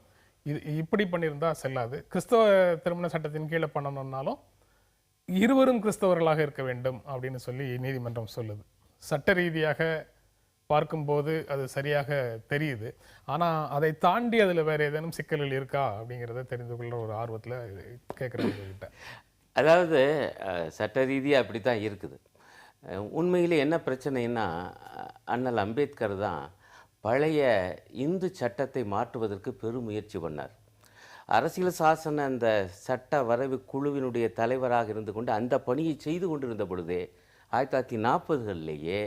[SPEAKER 1] இப்படி பண்ணியிருந்தா செல்லாது. கிறிஸ்தவ திருமண சட்டத்தின் கீழே பண்ணணும்னாலும் இருவரும் கிறிஸ்தவர்களாக இருக்க வேண்டும் அப்படின்னு சொல்லி நீதிமன்றம் சொல்லுது. சட்ட ரீதியாக பார்க்கும்போது அது சரியாக தெரியுது. ஆனால் அதை தாண்டி அதில் வேற ஏதேனும் சிக்கல்கள் இருக்கா அப்படிங்கிறத தெரிந்து கொள்கிற ஒரு ஆர்வத்தில் கேட்குறவங்ககிட்ட.
[SPEAKER 2] அதாவது சட்ட ரீதியாக அப்படி தான் இருக்குது. உண்மையில் என்ன பிரச்சனைன்னா, அண்ணல் அம்பேத்கர் தான் பழைய இந்து சட்டத்தை மாற்றுவதற்கு பெரும் முயற்சி பண்ணார். அரசியல் சாசன அந்த சட்ட வரைவு குழுவினுடைய தலைவராக இருந்து கொண்டு அந்த பணியை செய்து கொண்டிருந்த பொழுதே 1940களிலேயே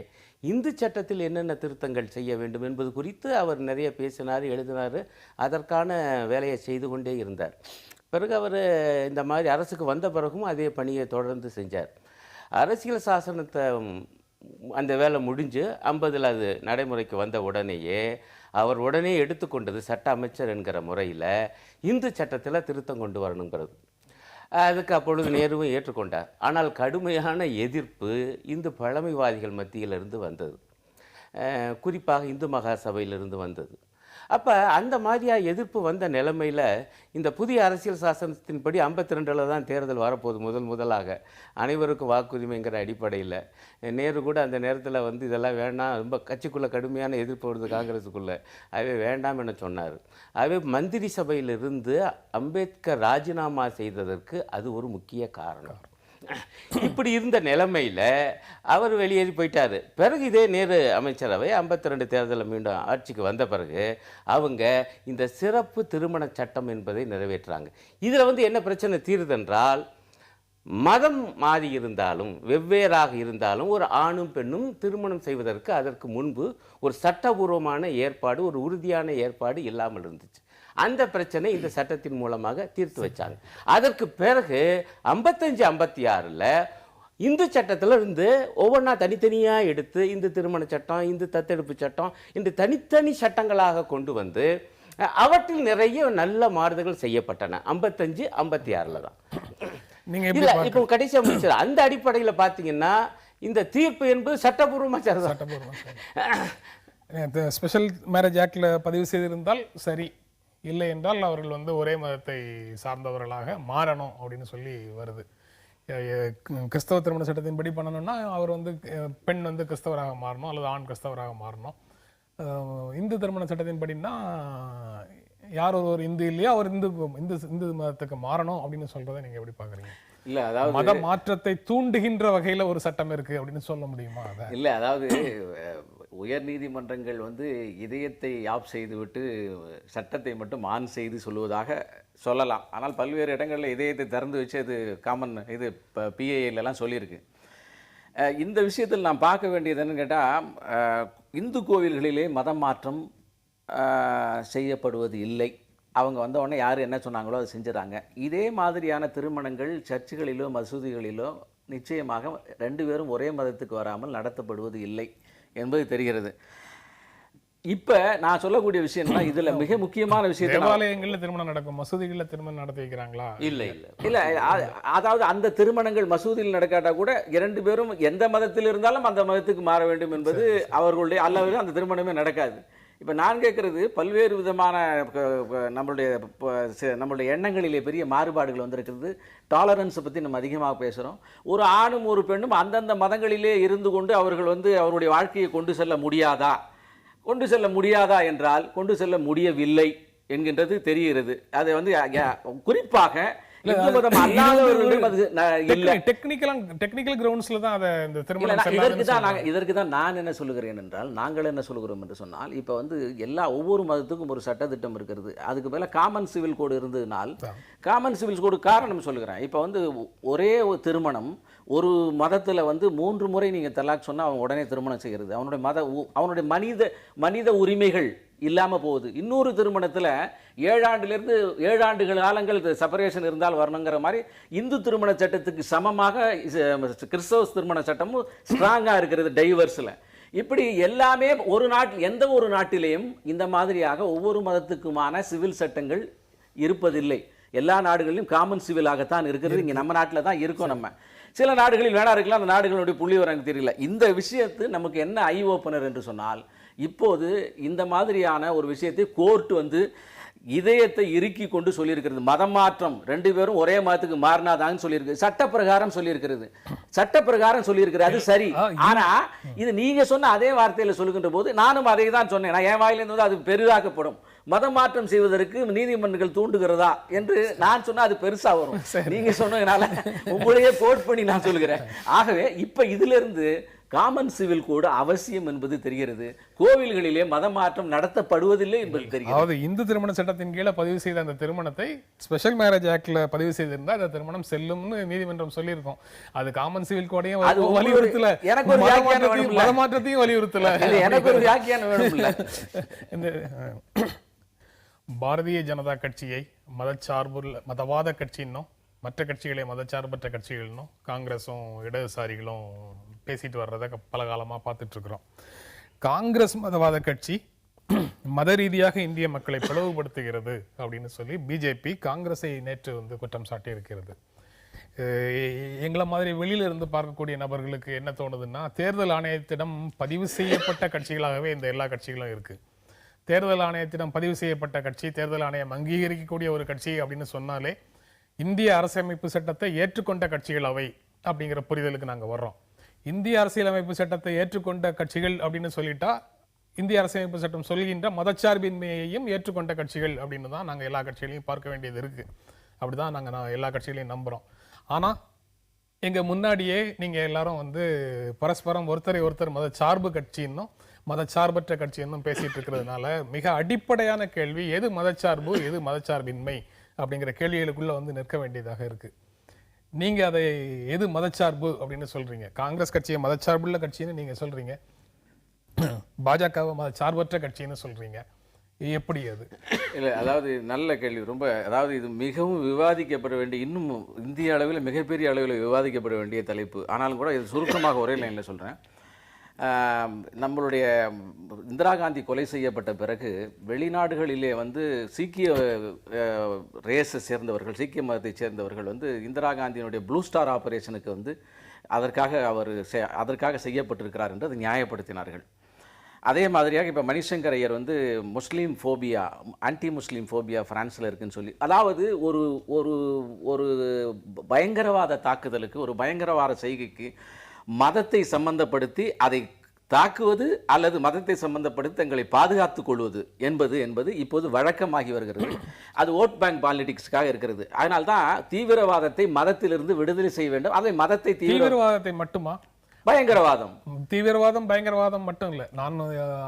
[SPEAKER 2] இந்து சட்டத்தில் என்னென்ன திருத்தங்கள் செய்ய வேண்டும் என்பது குறித்து அவர் நிறைய பேசினார், எழுதினார். அதற்கான வேலையை செய்து கொண்டே இருந்தார். பிறகு அவர் இந்த மாதிரி அரசுக்கு வந்த பிறகும் அதே பணியை தொடர்ந்து செஞ்சார். அரசியல் சாசனத்தை அந்த வேலை முடிஞ்சு 50ல் அது நடைமுறைக்கு வந்த உடனேயே அவர் உடனே எடுத்துக்கொண்டது சட்ட அமைச்சர் என்கிற முறையில் இந்து சட்டத்தில் திருத்தம் கொண்டு வரணுங்கிறது. அதுக்கு அப்பொழுது நேருவும் ஏற்றுக்கொண்டார். ஆனால் கடுமையான எதிர்ப்பு இந்து பழமைவாதிகள் மத்தியிலிருந்து வந்தது, குறிப்பாக இந்து மகா சபையிலிருந்து வந்தது. அப்போ அந்த மாதிரியாக எதிர்ப்பு வந்த நிலைமையில் இந்த புதிய அரசியல் சாசனத்தின்படி 52ல் தான் தேர்தல் வரப்போகுது முதலாக அனைவருக்கும் வாக்குரிமைங்கிற அடிப்படையில். நேரு கூட அந்த நேரத்தில் இதெல்லாம் வேண்டாம், ரொம்ப கட்சிக்குள்ளே கடுமையான எதிர்ப்பு வருது காங்கிரஸுக்குள்ளே, அவே வேண்டாம் என சொன்னார். அவே மந்திரி சபையிலிருந்து அம்பேத்கர் ராஜினாமா செய்ததற்கு அது ஒரு முக்கிய காரணம். இப்படி இருந்த நிலைமையில் அவர் வெளியேறி போயிட்டார். பிறகு இதே நேரு அமைச்சரவை 52 தேர்தலில் மீண்டும் ஆட்சிக்கு வந்த பிறகு அவங்க இந்த சிறப்பு திருமண சட்டம் என்பதை நிறைவேற்றுறாங்க. இதில் வந்து என்ன பிரச்சனை தீருதென்றால், மதம் மாறி இருந்தாலும் வெவ்வேறாக இருந்தாலும் ஒரு ஆணும் பெண்ணும் திருமணம் செய்வதற்கு அதற்கு முன்பு ஒரு சட்டபூர்வமான ஏற்பாடு, ஒரு உறுதியான ஏற்பாடு இல்லாமல் இருந்துச்சு. அந்த பிரச்சனை இந்த சட்டத்தின் மூலமாக தீர்த்து வச்சாங்க. அதற்கு பிறகு 55, 56ல் இந்து சட்டத்தில் இருந்து ஒவ்வொன்றா தனித்தனியாக எடுத்து இந்து திருமண சட்டம், இந்து தத்தெடுப்பு சட்டம் என்று தனித்தனி சட்டங்களாக கொண்டு வந்து அவற்றில் நிறைய நல்ல மாறுதல்கள் செய்யப்பட்டன. 55, 56ல் தான். இல்ல இப்போ கடைசி அமைச்சர் அந்த அடிப்படையில் பார்த்தீங்கன்னா இந்த தீர்ப்பு என்பது சட்டபூர்வமாக
[SPEAKER 1] ஸ்பெஷல் மேரேஜ் ஆக்ட்ல பதிவு செய்திருந்தால் சரி, இல்லை என்றால் அவர்கள் வந்து ஒரே மதத்தை சார்ந்தவர்களாக மாறணும் அப்படின்னு சொல்லி வருது. கிறிஸ்தவ திருமண சட்டத்தின்படி பண்ணணும்னா அவர் வந்து பெண் வந்து கிறிஸ்தவராக மாறணும் அல்லது ஆண் கிறிஸ்தவராக மாறணும். இந்து திருமண சட்டத்தின்படினா யார் ஒரு இந்து இல்லையா அவர் இந்து மதத்துக்கு மாறணும் அப்படின்னு சொல்றதை நீங்க எப்படி பாக்குறீங்க?
[SPEAKER 3] இல்ல, அதாவது
[SPEAKER 1] மத மாற்றத்தை தூண்டுகின்ற வகையில ஒரு சட்டம் இருக்கு அப்படின்னு சொல்ல முடியுமா?
[SPEAKER 3] இல்ல, அதாவது உயர் நீதிமன்றங்கள் வந்து இதயத்தை ஆஃப் செய்துவிட்டு சட்டத்தை மட்டும் ஆன் செய்து சொல்லுவதாக சொல்லலாம். ஆனால் பல்வேறு இடங்களில் இதயத்தை திறந்து வச்சு அது காமன் இது பிஏஎல்லாம் சொல்லியிருக்கு. இந்த விஷயத்தில் நான் பார்க்க வேண்டியது என்னன்னு கேட்டால், இந்து கோவில்களிலே மதம் மாற்றம் செய்யப்படுவது இல்லை. அவங்க வந்த உடனே யார் என்ன சொன்னாங்களோ அதை செஞ்சுறாங்க. இதே மாதிரியான திருமணங்கள் சர்ச்சுகளிலோ மசூதிகளிலோ நிச்சயமாக 2 பேரும் ஒரே மதத்துக்கு வராமல் நடத்தப்படுவது இல்லை என்பது தெரிகிறது. இப்ப நான் சொல்லக்கூடிய விஷயம்னா இதுல மிக முக்கியமான விஷயம்,
[SPEAKER 1] தேவாலயங்கள்ல திருமணம் நடக்கும், மசூதிகள்ல திருமணம் நடத்தி வைக்கிறாங்களா?
[SPEAKER 3] இல்ல அதாவது அந்த திருமணங்கள் மசூதியில் நடக்காட்டா கூட 2 பேரும் எந்த மதத்தில் இருந்தாலும் அந்த மதத்துக்கு மாற வேண்டும் என்பது அவர்களுடைய, அல்லது அந்த திருமணமே நடக்காது. இப்போ நான் கேட்குறது, பல்வேறு விதமான நம்மளுடைய எண்ணங்களிலே பெரிய மாறுபாடுகள் வந்திருக்கிறது. டாலரன்ஸை பற்றி நம்ம அதிகமாக பேசுகிறோம். ஒரு ஆணும் ஒரு பெண்ணும் அந்தந்த மதங்களிலே இருந்து கொண்டு அவர்கள் வந்து அவருடைய வாழ்க்கையை கொண்டு செல்ல முடியாதா என்றால் கொண்டு செல்ல முடியவில்லை என்கின்றது தெரிகிறது. அதை வந்து குறிப்பாக இதற்கு தான் நான் என்ன சொல்லுகிறேன் என்றால், நாங்கள் என்ன சொல்லுகிறோம் என்று சொன்னால், இப்ப வந்து ஒவ்வொரு மதத்துக்கும் ஒரு சட்டத்திட்டம் இருக்கிறது. அதுக்கு மேல காமன் சிவில் கோடு இருந்ததுனால் காமன் சிவில் கோடு காரணம் சொல்லுகிறேன். இப்ப வந்து ஒரே ஒரு திருமணம் ஒரு மதத்துல வந்து 3 முறை நீங்க தலாக் சொன்னா அவன் உடனே திருமணம் செய்கிறது. அவனுடைய மனித உரிமைகள் இல்லாம போகுது. இன்னொரு திருமணத்துல 7 ஆண்டிலிருந்து 7 ஆண்டுகள் காலங்கள் செப்பரேஷன் இருந்தால் வரணுங்கிற மாதிரி இந்து திருமண சட்டத்துக்கு சமமாக கிறிஸ்தவ திருமண சட்டமும் ஸ்ட்ராங்கா இருக்கிறது டைவர்ஸ்ல. இப்படி எல்லாமே எந்த ஒரு நாட்டிலேயும் இந்த மாதிரியாக ஒவ்வொரு மதத்துக்குமான சிவில் சட்டங்கள் இருப்பதில்லை. எல்லா நாடுகளிலும் காமன் சிவிலாகத்தான் இருக்கிறது. இங்க நம்ம நாட்டில் தான் இருக்கோம். நம்ம சில நாடுகளில் வேணா இருக்கலாம், அந்த நாடுகளுடைய புள்ளிவிவரம் தெரியல. இந்த விஷயத்து நமக்கு என்ன ஐ ஓப்பனர் என்று சொன்னால், இப்போது இந்த மாதிரியான ஒரு விஷயத்தை கோர்ட் வந்து இதயத்தை இறுக்கி கொண்டு சொல்லியிருக்கிறது. மதம் மாற்றம் 2 பேரும் ஒரே மதத்துக்கு மாறினாதான்னு சொல்லியிருக்கு. சட்டப்பிரகாரம் சொல்லியிருக்கிறது. அது சரி. ஆனா இது நீங்க சொன்ன அதே வார்த்தையில சொல்லுகின்ற போது நானும் அதை தான் சொன்னேன். நான் என் வாயிலிருந்து அது பெரிதாக்கப்படும். மதம் மாற்றம் செய்வதற்கு நீதிமன்றங்கள் தூண்டுகிறதா என்று நான் சொன்னா அது பெருசா வரும். நீங்க சொன்னதுனால உங்களையே கோட் பண்ணி நான் சொல்லுகிறேன். ஆகவே இப்ப இதுல இருந்து காமன் சிவில் கோடு அவசியம் என்பது தெரிகிறது. கோவில்களிலே மத மாற்றம் நடத்தப்படுவதில்லை என்பது தெரிகிறது.
[SPEAKER 1] அதாவது இந்து திருமண சட்டத்தின் கீழே பதிவு செய்த அந்த திருமணத்தை ஸ்பெஷல் மேரேஜ் ஆக்ட்ல பதிவு செய்திருந்தா அந்த திருமணம் செல்லும்னு நீதிமன்றம் சொல்லியிருக்கோம். அது காமன் சிவில் கோடையும் வலியுறுத்தல,
[SPEAKER 3] எனக்கு ஒரு
[SPEAKER 1] மத மாற்றத்தையும் வலியுறுத்தல.
[SPEAKER 3] எனக்கு ஒரு வியாக்கியானம் வேணும்ல.
[SPEAKER 1] பாரதிய ஜனதா கட்சியை மதவாத கட்சின்னும் மற்ற கட்சிகளை மதச்சார்பற்ற கட்சிகள்னும் காங்கிரஸும் இடதுசாரிகளும் பேசிட்டு வர்றதை பல காலமாக பார்த்துட்டு இருக்கிறோம். காங்கிரஸ் மதவாத கட்சி மத ரீதியாக இந்திய மக்களை பிளவுபடுத்துகிறது அப்படின்னு சொல்லி பிஜேபி காங்கிரஸை நேற்று வந்து குற்றம் சாட்டி இருக்கிறது. எங்களை மாதிரி வெளியில இருந்து பார்க்கக்கூடிய நபர்களுக்கு என்ன தோணுதுன்னா, தேர்தல் ஆணையத்திடம் பதிவு செய்யப்பட்ட கட்சிகளாகவே இந்த எல்லா கட்சிகளும் இருக்கு. தேர்தல் ஆணையத்திடம் பதிவு செய்யப்பட்ட கட்சி, தேர்தல் ஆணையம் அங்கீகரிக்கக்கூடிய ஒரு கட்சி அப்படின்னு சொன்னாலே இந்திய அரசியலமைப்பு சட்டத்தை ஏற்றுக்கொண்ட கட்சிகள் அவை அப்படிங்கிற புரிதலுக்கு நாங்கள் வர்றோம். இந்திய அரசியலமைப்பு சட்டத்தை ஏற்றுக்கொண்ட கட்சிகள் அப்படின்னு சொல்லிட்டா இந்திய அரசியலமைப்பு சட்டம் சொல்கின்ற மதச்சார்பின்மையையும் ஏற்றுக்கொண்ட கட்சிகள் அப்படின்னு தான் நாங்கள் எல்லா கட்சிகளையும் பார்க்க வேண்டியது இருக்கு. அப்படிதான் நாங்கள் எல்லா கட்சிகளையும் நம்புகிறோம். ஆனால் எங்க முன்னாடியே நீங்க எல்லாரும் வந்து பரஸ்பரம் ஒருத்தரை ஒருத்தர் மதச்சார்பு கட்சின்னும் மதச்சார்பற்ற கட்சி என்னும் பேசிட்டு இருக்கிறதுனால மிக அடிப்படையான கேள்வி எது மதச்சார்பு எது மதச்சார்பின்மை அப்படிங்கிற கேள்விகளுக்குள்ள வந்து நிற்க வேண்டியதாக இருக்கு. நீங்க அதை எது மதச்சார்பு அப்படின்னு சொல்றீங்க? காங்கிரஸ் கட்சியை மதச்சார்புள்ள கட்சின்னு நீங்க சொல்றீங்க, பாஜகவை மதச்சார்பற்ற கட்சின்னு சொல்றீங்க. எப்படி அது?
[SPEAKER 3] இல்லை, அதாவது நல்ல கேள்வி. ரொம்ப, அதாவது இது மிகவும் விவாதிக்கப்பட வேண்டிய, இன்னும் இந்திய அளவில் மிகப்பெரிய அளவில் விவாதிக்கப்பட வேண்டிய தலைப்பு. ஆனாலும் கூட இது சுருக்கமாக ஒரே லைனில் சொல்கிறேன். நம்மளுடைய இந்திரா காந்தி கொலை செய்யப்பட்ட பிறகு வெளிநாடுகளிலே வந்து சீக்கிய ரேஸை சேர்ந்தவர்கள், சீக்கிய மதத்தை சேர்ந்தவர்கள் வந்து இந்திரா காந்தியினுடைய ப்ளூ ஸ்டார் ஆபரேஷனுக்கு வந்து அதற்காக செய்யப்பட்டிருக்கிறார் என்று அதை நியாயப்படுத்தினார்கள். அதே மாதிரியாக இப்போ மணிசங்கர் ஐயர் வந்து முஸ்லீம் ஃபோபியா, ஆன்டி முஸ்லீம் ஃபோபியா ஃப்ரான்ஸில் இருக்குன்னு சொல்லி, அதாவது ஒரு ஒரு ஒரு பயங்கரவாத தாக்குதலுக்கு, ஒரு பயங்கரவாத செய்கைக்கு மதத்தை சம்பந்தப்படுத்தி அதை தாக்குவது அல்லது மதத்தை சம்பந்தப்படுத்தி தங்களை பாதுகாத்துக் கொள்வது என்பது இப்போது வழக்கமாகி வருகிறது. அது ஓட் பேங்க் பாலிடிக்ஸ்க்காக இருக்கிறது. அதனால்தான் தீவிரவாதத்தை மதத்திலிருந்து விடுதலை செய்ய வேண்டும். அதை மதத்தை
[SPEAKER 1] தீவிரவாதத்தை மட்டுமா?
[SPEAKER 3] பயங்கரவாதம்,
[SPEAKER 1] தீவிரவாதம் பயங்கரவாதம் மட்டும் இல்ல. நான்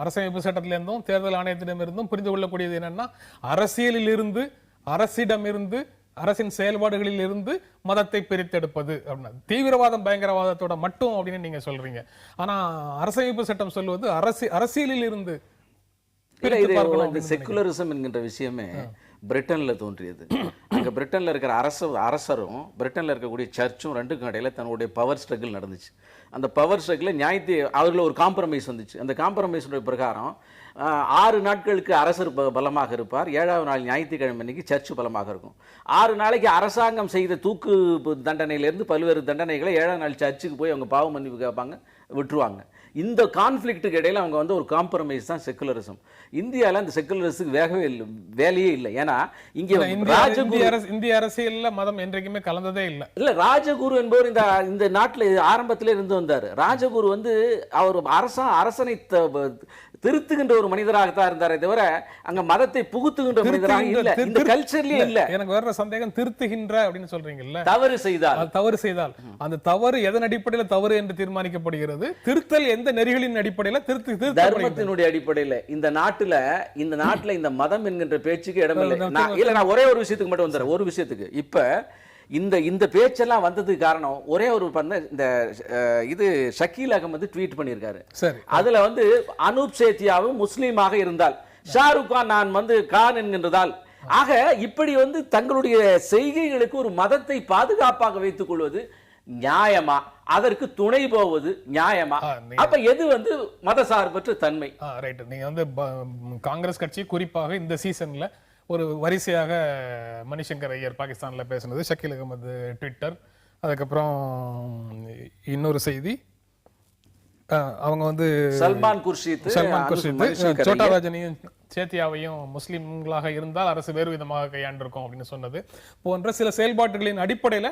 [SPEAKER 1] அரசமைப்பு சட்டத்திலிருந்தும் தேர்தல் ஆணையத்திடமிருந்தும் புரிந்து கொள்ளக்கூடியது என்னன்னா, அரசியலில் இருந்து, அரசிடமிருந்து, அரசின் செயல்பாடுகளில் இருந்து மதத்தை பிரித்தெடுப்பது அப்படின்னா தீவிரவாதம் பயங்கரவாதத்தோட மட்டும் அப்படின்னு நீங்க சொல்றீங்க. ஆனா அரசமைப்பு சட்டம் சொல்வது அரசியலில் இருந்து.
[SPEAKER 3] செக்குலரிசம் என்கின்ற விஷயமே பிரிட்டன்ல தோன்றியது. அங்க பிரிட்டன்ல இருக்கிற அரசரும் பிரிட்டன்ல இருக்கக்கூடிய சர்ச்சும் ரெண்டுக்கும் இடையில தன்னுடைய பவர் ஸ்ட்ரகிள் நடந்துச்சு. அந்த பவர் ஸ்ட்ரகிள் அவர்கள் ஒரு காம்ப்ரமைஸ் வந்துச்சு. அந்த காம்ப்ரமைஸுடைய பிரகாரம் 6 நாட்களுக்கு அரசர் பலமாக இருப்பார், 7ஆவது நாள் ஞாயிற்றுக்கிழமை அன்னைக்கு சர்ச்சு பலமாக இருக்கும். 6 நாளைக்கு அரசாங்கம் செய்த தூக்கு தண்டனையிலிருந்து பல்வேறு தண்டனைகளை 7ஆம் நாள் சர்ச்சுக்கு போய் அவங்க பாவ மன்னிப்பு கேட்பாங்க, விட்டுருவாங்க. இந்த கான்ஃப்ளிக்ட்டுக்கு இடையில அவங்க வந்து ஒரு காம்ப்ரமைஸ் தான் செக்குலரிசம். இந்தியாவில் அந்த செக்குலரிசத்துக்கு வேலையே இல்லை. ஏன்னா இங்கே
[SPEAKER 1] இந்திய அரசியல்ல மதம் என்றைக்குமே கலந்ததே இல்லை.
[SPEAKER 3] இல்ல, ராஜகுரு என்பவர் இந்த நாட்டில் ஆரம்பத்திலே இருந்து வந்தார். ராஜகுரு வந்து அவர் அரசனை திருத்துகின்ற ஒரு மனிதராகத்தான் இருந்தாரே தவிர அங்க மதத்தை புகுத்துகின்ற மனிதராக இல்ல. இந்த கல்ச்சர்லயே இல்ல.
[SPEAKER 1] எனக்கு வர்ற சந்தேகம், திருத்துகின்ற அப்படின்னு சொல்றீங்கல்ல,
[SPEAKER 3] தவறு செய்தால்
[SPEAKER 1] அந்த தவறு எதன் அடிப்படையில் தவறு என்று தீர்மானிக்கப்படுகிறது? திருத்தல் எந்த நெறிகளின் அடிப்படையில்?
[SPEAKER 3] தர்மத்தினுடைய அடிப்படையில். இந்த நாட்டுல இந்த மதம் என்கின்ற பேச்சுக்கு இடமில்லை. நான் ஒரே ஒரு விஷயத்துக்கு மட்டும் வந்துடுறேன். ஒரு விஷயத்துக்கு இப்ப இந்த பேச்செல்லாம் வந்ததுக்கு காரணம் ஒரே ஒரு இந்த இது ஷக்கீல் அகமது ட்வீட் பண்ணியிருக்காரு. அதுல வந்து அனூப் சேத்தியாவும் முஸ்லீமாக இருந்தால், ஷாருக் கான் நான் வந்து கான் என்கின்றதால், ஆக இப்படி வந்து தங்களுடைய செய்கைகளுக்கு ஒரு மதத்தை பாதுகாப்பாக வைத்துக் கொள்வது நியாயமா? அதற்கு துணை போவது நியாயமா? அப்ப எது வந்து மதசார்பற்ற தன்மை?
[SPEAKER 1] நீங்க வந்து காங்கிரஸ் கட்சி குறிப்பாக இந்த சீசன்ல ஒரு வரிசையாக மணிசங்கர் ஐயர் பாகிஸ்தான்ல பேசுனது, ஷக்கீல் அகமது ட்விட்டர், அதுக்கப்புறம் இன்னொரு செய்தி அவங்க வந்து
[SPEAKER 3] சல்மான் குர்ஷித்,
[SPEAKER 1] சோட்டா ராஜனையும் சேத்தியாவையும் முஸ்லிம்களாக இருந்தால் அரசு வேறு விதமாக கையாண்டிருக்கும் அப்படின்னு சொன்னது போன்ற சில செயல்பாடுகளின் அடிப்படையில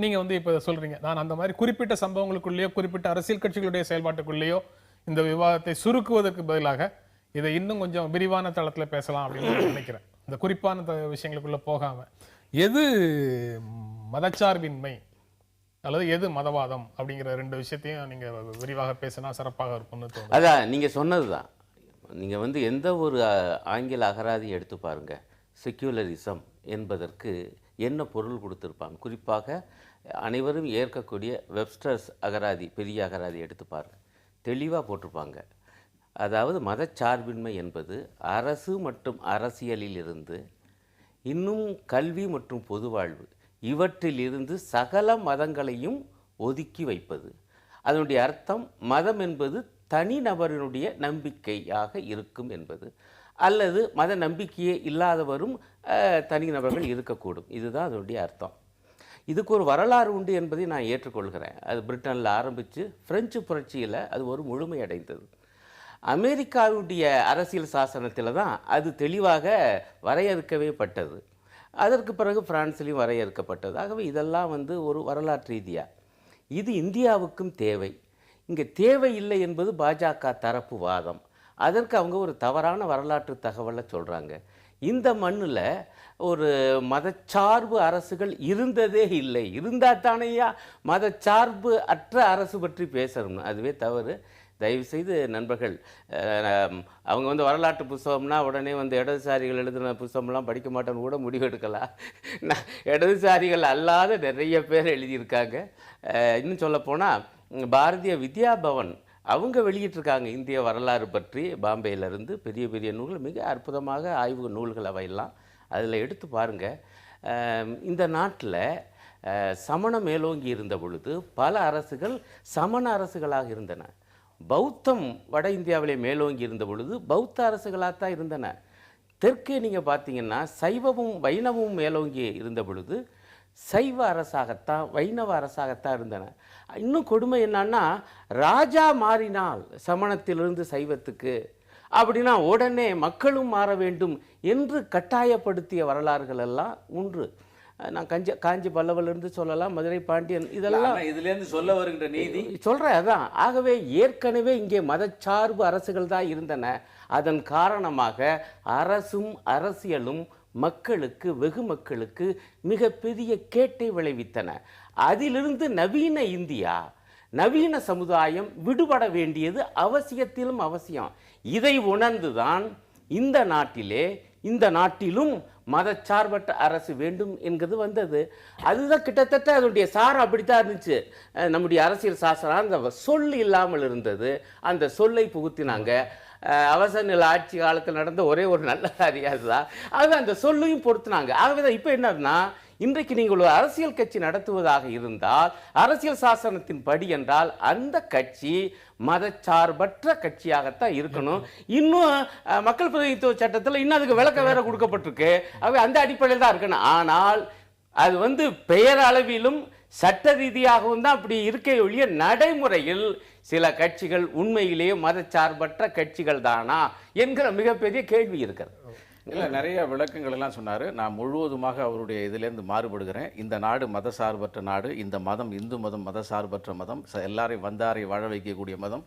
[SPEAKER 1] நீங்க வந்து இப்ப சொல்றீங்க. நான் அந்த மாதிரி குறிப்பிட்ட சம்பவங்களுக்குள்ளேயோ குறிப்பிட்ட அரசியல் கட்சிகளுடைய செயல்பாட்டுக்குள்ளேயோ இந்த விவாதத்தை சுருக்குவதற்கு பதிலாக இதை இன்னும் கொஞ்சம் விரிவான தளத்துல பேசலாம் அப்படின்னு நினைக்கிறேன். இந்த குறிப்பான விஷயங்களுக்குள்ள போகாம எது மதச்சார்பின்மை அல்லது எது மதவாதம் அப்படிங்கிற 2 விஷயத்தையும் நீங்க விரிவாக பேசினா சிறப்பாக இருக்கும்னு தோணுது.
[SPEAKER 2] அதான் நீங்க சொன்னதுதான். நீங்க வந்து எந்த ஒரு ஆங்கில அகராதி எடுத்து பாருங்க, செக்யூலரிசம் என்பதற்கு என்ன பொருள் கொடுத்திருப்பாங்க. குறிப்பாக அனைவரும் ஏற்கக்கூடிய வெப்ஸ்டர்ஸ் அகராதி, பெரிய அகராதி எடுத்து பாருங்க, தெளிவாக போட்டிருப்பாங்க. அதாவது மதச்சார்பின்மை என்பது அரசு மற்றும் அரசியலில் இருந்து, இன்னும் கல்வி மற்றும் பொது வாழ்வு இவற்றிலிருந்து சகல மதங்களையும் ஒதுக்கி வைப்பது. அதனுடைய அர்த்தம் மதம் என்பது தனிநபரினுடைய நம்பிக்கையாக இருக்கும் என்பது, அல்லது மத நம்பிக்கையே இல்லாதவரும் தனிநபர்கள் இருக்கக்கூடும். இதுதான் அதனுடைய அர்த்தம். இதுக்கு ஒரு வரலாறு உண்டு என்பதை நான் ஏற்றுக்கொள்கிறேன். அது பிரிட்டனில் ஆரம்பித்து பிரெஞ்சு புரட்சியில் அது ஒரு முழுமையடைந்தது. அமெரிக்காவுடைய அரசியல் சாசனத்தில் தான் அது தெளிவாக வரையறுக்கவே பட்டது. அதற்கு பிறகு பிரான்ஸ்லையும் வரையறுக்கப்பட்டது. ஆகவே இதெல்லாம் வந்து ஒரு வரலாற்று ரீதியாக இது இந்தியாவுக்கும் தேவை. இங்கே தேவையில்லை என்பது பாஜக தரப்பு வாதம். அதற்கு அவங்க ஒரு தவறான வரலாற்று தகவலை சொல்கிறாங்க. இந்த மண்ணில் ஒரு மதச்சார்பு அரசுகள் இருந்ததே இல்லை. இருந்தால் தானேயா மதச்சார்பு அற்ற அரசு பற்றி பேசணும். அதுவே தவறு. தயவுசெய்து நண்பர்கள், அவங்க வந்து வரலாற்று புத்தகம்னா உடனே வந்து இடதுசாரிகள் எழுதின புத்தகம்லாம் படிக்க மாட்டேன்னு கூட முடிவெடுக்கலாம். இடதுசாரிகள் அல்லாத நிறைய பேர் எழுதியிருக்காங்க. இன்னும் சொல்லப்போனால் பாரதிய வித்யா பவன் அவங்க வெளியிட்டிருக்காங்க இந்திய வரலாறு பற்றி. பாம்பேயிலிருந்து பெரிய பெரிய நூல்கள், மிக அற்புதமாக ஆய்வு நூல்கள் அவையெல்லாம். அதில் எடுத்து பாருங்கள். இந்த நாட்டில் சமணம் மேலோங்கி இருந்த பொழுது பல அரசுகள் சமண அரசுகளாக இருந்தன. பௌத்தம் வட இந்தியாவிலே மேலோங்கி இருந்த பொழுது பௌத்த அரசுகளாகத்தான் இருந்தன. தெற்கே நீங்கள் பார்த்தீங்கன்னா சைவமும் வைணவமும் மேலோங்கி இருந்த பொழுது சைவ அரசாகத்தான் வைணவ அரசாகத்தான் இருந்தன. இன்னும் கொடுமை என்னன்னா, ராஜா மாறினால் சமணத்திலிருந்து சைவத்துக்கு அப்படின்னா உடனே மக்களும் மாற வேண்டும் என்று கட்டாயப்படுத்திய வரலாறுகள் எல்லாம் உண்டு. நான் காஞ்சி பல்லவலிருந்து சொல்லலாம், மதுரை பாண்டியன், இதெல்லாம்
[SPEAKER 3] இதுலேருந்து சொல்ல வருகின்ற நீதி
[SPEAKER 2] சொல்கிறேன். அதான். ஆகவே ஏற்கனவே இங்கே மதச்சார்பு அரசுகள் தான் இருந்தன. அதன் காரணமாக அரசும் அரசியலும் மக்களுக்கு, வெகு மக்களுக்கு மிகப்பெரிய கேட்டை விளைவித்தன. அதிலிருந்து நவீன இந்தியா, நவீன சமுதாயம் விடுபட வேண்டியது அவசியத்திலும் அவசியம். இதை உணர்ந்துதான் இந்த நாட்டிலே, இந்த நாட்டிலும் மதச்சார்பற்ற அரசு வேண்டும் என்கிறது வந்தது. அதுதான் கிட்டத்தட்ட அதனுடைய சாரம் அப்படித்தான் இருந்துச்சு. நம்முடைய அரசியல் சாசனம் அந்த சொல் இல்லாமல் இருந்தது. அந்த சொல்லை புகுத்தினாங்க. அவசர நிலை ஆட்சி காலத்தில் நடந்த ஒரே ஒரு நல்ல காரியம் அதுதான். ஆகவே அந்த சொல்லையும் பொறுத்துனாங்க. ஆகவே தான் இப்போ என்னன்னா, இன்றைக்கு நீங்கள் ஒரு அரசியல் கட்சி நடத்துவதாக இருந்தால் அரசியல் சாசனத்தின் படி என்றால் அந்த கட்சி மதச்சார்பற்ற கட்சியாகத்தான் இருக்கணும். இன்னும் மக்கள் பிரதிநிதித்துவ சட்டத்தில் இன்னும் அதுக்கு விளக்கம் வேற கொடுக்கப்பட்டிருக்கு. ஆகவே அந்த அடிப்படையில் தான் இருக்கணும். ஆனால் அது வந்து பெயர் அளவிலும் சட்ட ரீதியாகவும் தான் அப்படி இருக்க ஒழிய நடைமுறையில் சில கட்சிகள் உண்மையிலேயே மதச்சார்பற்ற கட்சிகள் தானா என்கிற மிகப்பெரிய கேள்வி இருக்கிறது.
[SPEAKER 3] இல்லை, நிறைய விளக்கங்கள் எல்லாம் சொன்னார். நான் முழுவதுமாக அவருடைய இதிலேருந்து மாறுபடுகிறேன். இந்த நாடு மதசார்பற்ற நாடு. இந்த மதம் இந்து மதம் மதசார்பற்ற மதம். எல்லாரையும் வந்தாரை வாழ வைக்கக்கூடிய மதம்.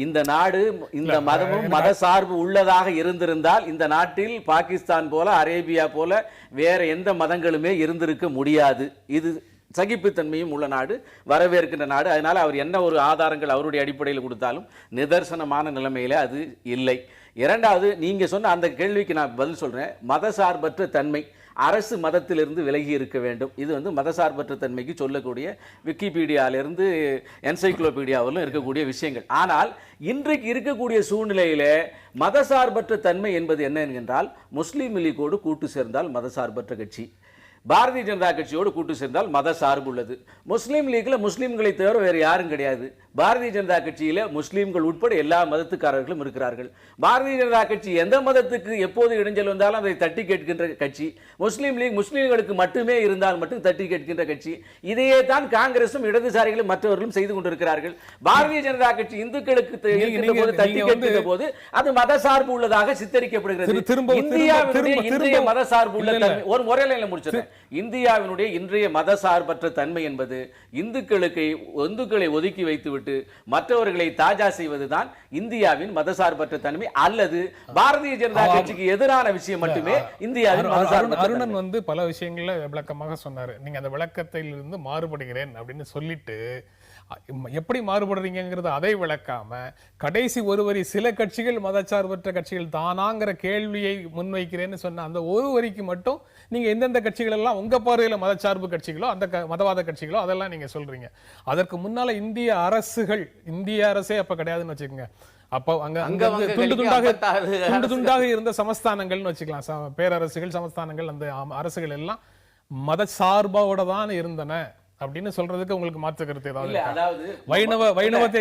[SPEAKER 3] இந்த நாடு, இந்த மதமும் மதசார்பு உள்ளதாக இருந்திருந்தால் இந்த நாட்டில் பாகிஸ்தான் போல, அரேபியா போல வேற எந்த மதங்களுமே இருந்திருக்க முடியாது. இது சகிப்புத்தன்மையும் உள்ள நாடு, வரவேற்கின்ற நாடு. அதனால் அவர் என்ன ஒரு ஆதாரங்கள் அவருடைய அடிப்படையில் கொடுத்தாலும் நிதர்சனமான நிலைமையில் அது இல்லை. இரண்டாவது, நீங்கள் சொன்ன அந்த கேள்விக்கு நான் பதில் சொல்கிறேன். மதசார்பற்ற தன்மை, அரசு மதத்திலிருந்து விலகி இருக்க வேண்டும். இது வந்து மதசார்பற்ற தன்மைக்கு சொல்லக்கூடிய விக்கிபீடியாவிலிருந்து என்சைக்ளோபீடியாவிலும் இருக்கக்கூடிய விஷயங்கள். ஆனால் இன்றைக்கு இருக்கக்கூடிய சூழ்நிலையில் மதசார்பற்ற தன்மை என்பது என்ன என்கின்றால், முஸ்லீம் லீக்கோடு கூட்டு சேர்ந்தால் மதசார்பற்ற கட்சி, பாரதிய ஜனதா கட்சியோடு கூட்டு சேர்ந்தால் மத சார்பு உள்ளது. முஸ்லீம் லீக்ல முஸ்லீம்களை தவிர வேறு யாரும் கிடையாது. பாரதிய ஜனதா கட்சியில முஸ்லீம்கள் உட்பட எல்லா மதத்துக்காரர்களும் இருக்கிறார்கள். பாரதிய ஜனதா கட்சி எந்த மதத்துக்கு எப்போது இடைஞ்சல் வந்தாலும் அதை தட்டி கேட்கின்ற கட்சி. முஸ்லீம் லீக் முஸ்லீம்களுக்கு மட்டுமே இருந்தால் மட்டும் தட்டி கேட்கின்ற கட்சி. இதையே தான் காங்கிரசும் இடதுசாரிகளும் மற்றவர்களும் செய்து கொண்டிருக்கிறார்கள். பாரதிய ஜனதா கட்சி இந்துக்களுக்கு தட்டி கேட்கின்ற போது அது மத சார்பு உள்ளதாக சித்தரிக்கப்படுகிறது. இந்தியாவினுடைய இன்றைய மத சார்பு உள்ள தன்மை, ஒரு முறையில முடிச்சது, இந்தியாவினுடைய இன்றைய மதசார்பற்ற தன்மை என்பது இந்துக்களை ஒதுக்கி வைத்துவிட்டு மற்றவர்களை தாஜா செய்வதுதான் இந்தியாவின் மதசார்பற்ற தன்மை, அல்லது பாரதிய ஜனதா கட்சிக்கு எதிரான விஷயம் மட்டுமே இந்தியாவின் மதசார்பற்ற.
[SPEAKER 1] அருணன் வந்து பல விஷயங்கள்ல விளக்கமாக சொன்னாரு. நீங்க அந்த விளக்கத்திலிருந்து மாறுபடுகிறேன் அப்படின்னு சொல்லிட்டு எப்படி மாறுபடுறீங்கிறது அதை விளக்காம கடைசி ஒரு வரி சில கட்சிகள் மதச்சார்பற்ற கட்சிகள் தானாங்கிற கேள்வியை முன்வைக்கிறேன்னு சொன்ன அந்த ஒரு வரிக்கு மட்டும் நீங்க எந்தெந்த கட்சிகள் எல்லாம் உங்க பார்வையில மதச்சார்பு கட்சிகளோ அந்த மதவாத கட்சிகளோ அதெல்லாம் நீங்க சொல்றீங்க. அதற்கு முன்னால இந்திய அரசே அப்ப கிடையாதுன்னு வச்சுக்கோங்க. அப்போ அங்க துண்டு துண்டாக இருந்த சமஸ்தானங்கள்னு வச்சுக்கலாம், பேரரசுகள் சமஸ்தானங்கள், அந்த அரசுகள் எல்லாம் மத சார்போட தான் இருந்தன அப்படின்னு சொல்றதுக்கு உங்களுக்கு மாற்று கருத்து ஏதாவது?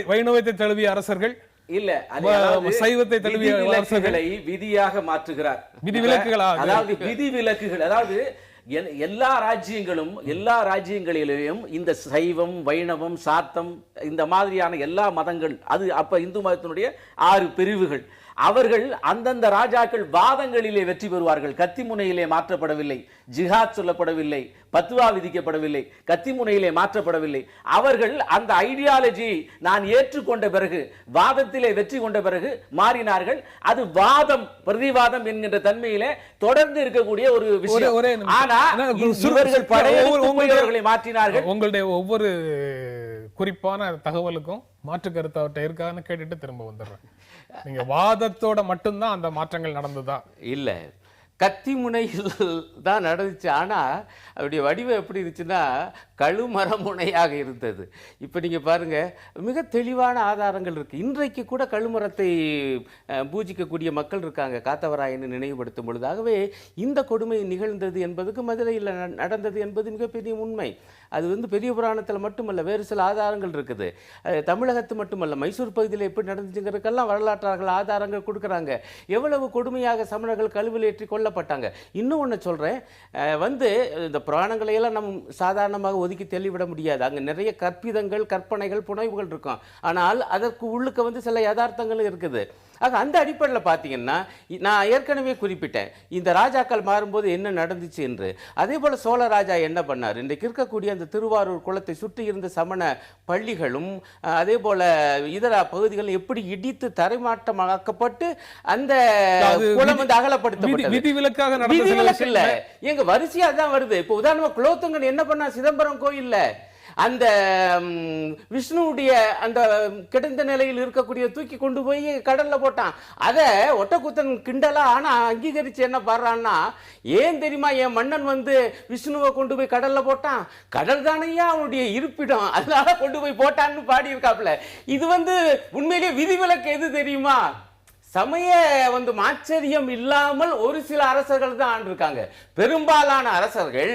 [SPEAKER 1] வைணவத்தை தழுவிய அரசர்கள்
[SPEAKER 3] இல்ல,
[SPEAKER 1] சைவத்தை தழுவிய அரசர்களை
[SPEAKER 3] விதியாக மாற்றுகிறார்.
[SPEAKER 1] விதிவிலக்குகளா?
[SPEAKER 3] அதாவது விதிவிலக்குகள், அதாவது எல்லா ராஜ்யங்களிலும் இந்த சைவம், வைணவம், சாத்தம், இந்த மாதிரியான எல்லா மதங்கள், அது அப்ப இந்து மதத்தினுடைய 6 பிரிவுகள். அவர்கள் அந்தந்த ராஜாக்கள் வாதங்களிலே வெற்றி பெறுவார்கள். கத்தி முனையிலே மாற்றப்படவில்லை, ஜிஹாத் சொல்லப்படவில்லை, பத்வா விதிக்கப்படவில்லை, கத்தி முனையிலே மாற்றப்படவில்லை. அவர்கள் அந்த ஐடியாலஜி நான் ஏற்றுக்கொண்ட பிறகு, வாதத்திலே வெற்றி கொண்ட பிறகு மாறினார்கள். அது வாதம் பிரதிவாதம் என்கின்ற தன்மையிலே தொடர்ந்து இருக்கக்கூடிய ஒரு விஷயம். ஆனா இவர்கள் படையெடுத்து மாற்றினார்கள்.
[SPEAKER 1] உங்களுடைய ஒவ்வொரு குறிப்பான தகவலுக்கும் மாற்று கருத்து அவர்கிட்ட இருக்கான்னு கேட்டுட்டு திரும்ப வந்துடுறேன். நீங்க வாதத்தோட மட்டும்தான் அந்த மாற்றங்கள் நடந்ததா?
[SPEAKER 2] இல்ல, கத்தி முனையில் தான் நடந்துச்சு. ஆனால் அவருடைய வடிவம் எப்படி இருந்துச்சுன்னா கழுமரமுனையாக இருந்தது. இப்போ நீங்கள் பாருங்கள், மிக தெளிவான ஆதாரங்கள் இருக்குது. இன்றைக்கு கூட கழுமரத்தை பூஜிக்கக்கூடிய மக்கள் இருக்காங்க, காத்தவராயனை நினைவுபடுத்தும் பொழுது. ஆகவே இந்த கொடுமை நிகழ்ந்தது என்பதுக்கு மதுரையில் நடந்தது என்பது மிகப்பெரிய உண்மை. அது வந்து பெரிய புராணத்தில் மட்டுமல்ல, வேறு சில ஆதாரங்கள் இருக்குது. தமிழகத்து மட்டுமல்ல, மைசூர் பகுதியில் எப்படி நடந்துச்சுங்கிறதுக்கெல்லாம் வரலாற்றார்கள் ஆதாரங்கள் கொடுக்குறாங்க. எவ்வளவு கொடுமையாக சமணர்கள் கழுவில் ஏற்றி கொல்லப்பட்டாங்க. இன்னும் ஒன்று சொல்கிறேன், வந்து இந்த புராணங்களையெல்லாம் நம்ம சாதாரணமாக ஒதுக்கி தெளிவிட முடியாது. அங்கே நிறைய கற்பிதங்கள், கற்பனைகள், புனைவுகள் இருக்கும். ஆனால் அதற்கு உள்ளுக்க வந்து சில யதார்த்தங்களும் இருக்குது. ஆக அந்த அடிப்படையில் பார்த்தீங்கன்னா, நான் ஏற்கனவே குறிப்பிட்டேன் இந்த ராஜாக்கள் மாறும்போது என்ன நடந்துச்சு என்று. அதே போல் சோழ ராஜா என்ன பண்ணார், இன்றைக்கு இருக்கக்கூடிய அந்த திருவாரூர் குளத்தை சுற்றி இருந்த சமண பள்ளிகளும் அதே போல இதர பகுதிகள் எப்படி இடித்து தரைமாற்றமாக்கப்பட்டு அந்த குளம் வந்து அகலப்படுத்தப்பட்டது. விதிவிலக்கு இல்ல, எங்க வரிசையா தான் வருது. இப்போ உதாரணமா குலோத்துங்கன் என்ன பண்ணா, சிதம்பரம் கோயில்ல அந்த விஷ்ணுவுடைய அந்த கிடந்த நிலையில் இருக்கக்கூடிய தூக்கி கொண்டு போய் கடல்ல போட்டான். அதை ஒட்டக்குத்தன் கிண்டலா ஆனா அங்கீகரிச்சு என்ன பாடுறான்னா, ஏன் தெரியுமா, என் மன்னன் வந்து விஷ்ணுவை கொண்டு போய் கடல்ல போட்டான், கடல் தானையா அவனுடைய இருப்பிடம், அதனால கொண்டு போய் போட்டான்னு பாடி இருக்காப்ல. இது வந்து உண்மையிலேயே விதிவிலக்கு எது தெரியுமா? சமய வந்து ஆச்சரியம் இல்லாமல் ஒரு சில அரசர்கள் தான் ஆண்டிருக்காங்க. பெரும்பாலான அரசர்கள்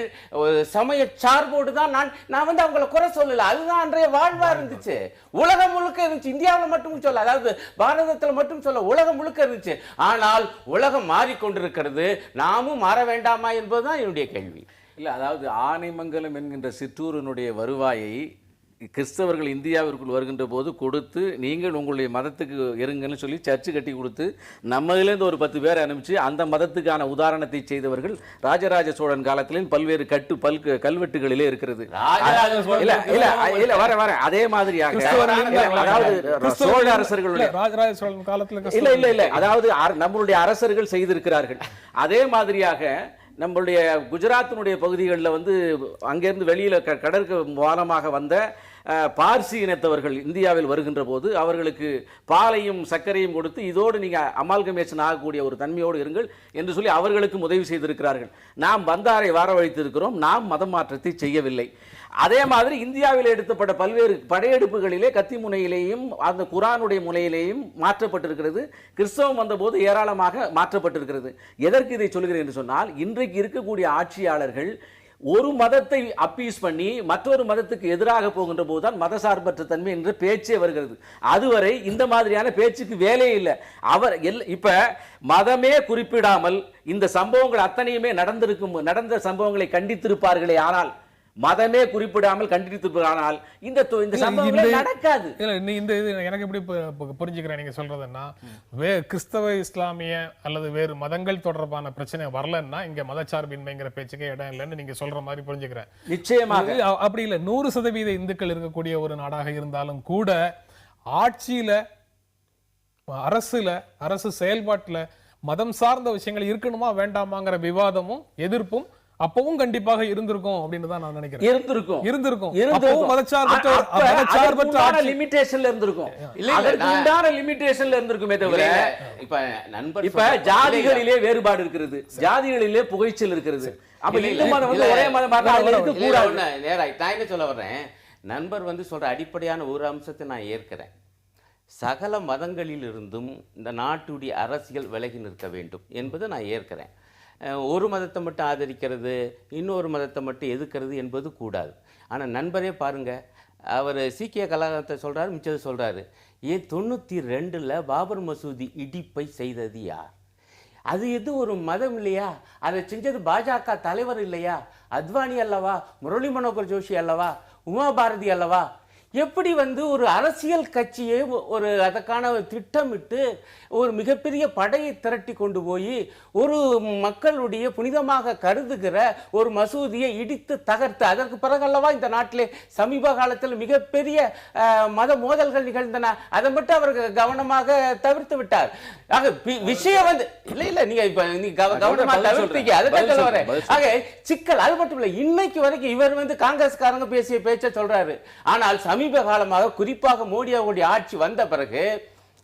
[SPEAKER 2] சமய சார்போடு தான். நான் வந்து அவங்களை குறை சொல்லல, அதுதான் அன்றைய வாழ்வா இருந்துச்சு. உலகம் முழுக்க இருந்துச்சு, இந்தியாவில் மட்டும் சொல்ல, அதாவது பாரதத்தில் மட்டும் சொல்ல, உலகம் முழுக்க இருந்துச்சு. ஆனால் உலகம் மாறிக்கொண்டிருக்கிறது, நாமும் மாற வேண்டாமா என்பதுதான் என்னுடைய கேள்வி.
[SPEAKER 3] இல்லை, அதாவது ஆனைமங்கலம் என்கின்ற சிற்றூரினுடைய வருவாயை கிறிஸ்தவர்கள் இந்தியாவிற்குள் வருகின்ற போது கொடுத்து, நீங்கள் உங்களுடைய மதத்துக்கு இருங்கன்னு சொல்லி சர்ச்சு கட்டி கொடுத்து, நம்மளிலேருந்து ஒரு 10 பேரை அனுப்பிச்சு அந்த மதத்துக்கான உதாரணத்தை செய்தவர்கள் ராஜராஜ சோழன் காலத்திலும் பல்வேறு கல்வெட்டுகளிலே இருக்கிறது. வர அதே மாதிரியாக அதாவது சோழ அரசர்களுடைய
[SPEAKER 1] ராஜராஜ சோழன் காலத்துல
[SPEAKER 3] இல்ல அதாவது நம்மளுடைய அரசர்கள் செய்திருக்கிறார்கள். அதே மாதிரியாக நம்மளுடைய குஜராத்தினுடைய பகுதிகளில் வந்து அங்கேருந்து வெளியில் கடற்கு வானமாக வந்த பார்சி இனத்தவர்கள் இந்தியாவில் வருகின்ற போது அவர்களுக்கு பாலையும் சர்க்கரையும் கொடுத்து, இதோடு நீங்கள் அமால்கமேஷன் ஆகக்கூடிய ஒரு தன்மையோடு இருங்கள் என்று சொல்லி அவர்களுக்கும் உதவி செய்திருக்கிறார்கள். நாம் வந்தாரை வரவழைத்திருக்கிறோம், நாம் மதம் மாற்றத்தை செய்யவில்லை. அதே மாதிரி இந்தியாவில் எடுத்தப்பட்ட பல்வேறு படையெடுப்புகளிலே கத்தி முனையிலேயும் அந்த குரானுடைய முனையிலேயும் மாற்றப்பட்டிருக்கிறது. கிறிஸ்தவம் வந்தபோது ஏராளமாக மாற்றப்பட்டிருக்கிறது. எதற்கு இதை சொல்கிறேன் என்று சொன்னால், இன்றைக்கு இருக்கக்கூடிய ஆட்சியாளர்கள் ஒரு மதத்தை அப்பீஸ் பண்ணி மற்றொரு மதத்துக்கு எதிராக போகின்ற போதுதான் மதசார்பற்ற தன்மை என்ற பேச்சே வருகிறது. அதுவரை இந்த மாதிரியான பேச்சுக்கு வேலையே இல்லை. இப்ப மதமே குறிப்பிடாமல் இந்த சம்பவங்கள் அத்தனையுமே நடந்த சம்பவங்களை கண்டித்திருப்பார்களே, ஆனால் மதமே குறிப்பிடாமல் கண்டித்திருப்பார்கள், இந்த சம்பவங்கள் நடக்காது.
[SPEAKER 1] இந்த இது எனக்கு எப்படி புரிஞ்சுக்கிறேன் நீங்க சொல்றதுன்னா, கிறிஸ்தவ இஸ்லாமிய அல்லது வேறு மதங்கள் தொடர்பான பிரச்சனை வரலன்னா இங்க மதச்சார்பின்மைங்கிற பேச்சுக்கே இடம் இல்லைன்னு நீங்க சொல்ற மாதிரி புரிஞ்சுக்கிறேன்.
[SPEAKER 3] நிச்சயமாக
[SPEAKER 1] அப்படி இல்லை. 100% இந்துக்கள் இருக்கக்கூடிய ஒரு நாடாக இருந்தாலும் கூட ஆட்சியில, அரசு செயல்பாட்டுல மதம் சார்ந்த விஷயங்கள் இருக்கணுமா வேண்டாமாங்கிற விவாதமும் எதிர்ப்பும் அப்பவும் கண்டிப்பாக இருந்திருக்கும் அப்படின்னு தான் நான் நினைக்கிறேன். இருந்திருக்கும். அப்பவும் மதச்சார்பற்ற
[SPEAKER 3] லிமிட்டேஷன்ல இருந்திருக்கும். அதற்குண்டான லிமிட்டேஷன்ல இருந்திருக்குமே தவிர, இப்ப ஜாதிகளிலே வேறுபாடு இருக்கிறது, ஜாதிகளிலே புகைச்சல் இருக்கிறது. அப்ப இந்து மதம் வந்து ஒரே மதமாக இருக்க கூடாது.
[SPEAKER 2] நான் என்ன சொல்ல வர்றேன், நண்பர் வந்து சொல்ற அடிப்படையான ஒரு அம்சத்தை நான் ஏற்கிறேன். சகல மதங்களில் இருந்தும் இந்த நாட்டுடைய அரசியல் விலகி நிற்க வேண்டும் என்பதை நான் ஏற்கிறேன். ஒரு மதத்தை மட்டும் ஆதரிக்கிறது, இன்னொரு மதத்தை மட்டும் எதிர்க்கிறது என்பது கூடாது. ஆனால் நண்பரே பாருங்கள், அவர் சீக்கிய கலாச்சாரத்தை சொல்கிறாரு, மிச்சத்தை சொல்கிறாரு. ஏன் 92ல் பாபர் மசூதி இடிப்பை செய்தது யார்? அது எது ஒரு மதம் இல்லையா? அதை செஞ்சது பாஜக தலைவர் இல்லையா? அத்வானி அல்லவா? முரளி மனோகர் ஜோஷி அல்லவா? உமா பாரதி அல்லவா? எப்படி வந்து ஒரு அரசியல் கட்சியை ஒரு அதற்கான திட்டமிட்டு ஒரு மிகப்பெரிய படையை திரட்டி கொண்டு போய் ஒரு மக்களுடைய புனிதமாக கருதுகிற ஒரு மசூதியை இடித்து தகர்த்து, அதற்கு பிறகல்லவா இந்த நாட்டிலே சமீப காலத்தில் மிகப்பெரிய மத மோதல்கள் நிகழ்ந்தன. அதை மட்டும் அவர் கவனமாக தவிர்த்து விட்டார். ஆக விஷயம் வந்து இல்ல நீங்க இப்ப கவனமா தவிர்த்தீங்க, ஆக சிக்கல் அது மட்டும் இல்ல. இன்னைக்கு வரைக்கும் இவர் வந்து காங்கிரஸ்காரங்க பேசிய பேச்ச சொல்றாரு. ஆனால் சமீப காலமாக குறிப்பாக மோடி அவருடைய ஆட்சி வந்த பிறகு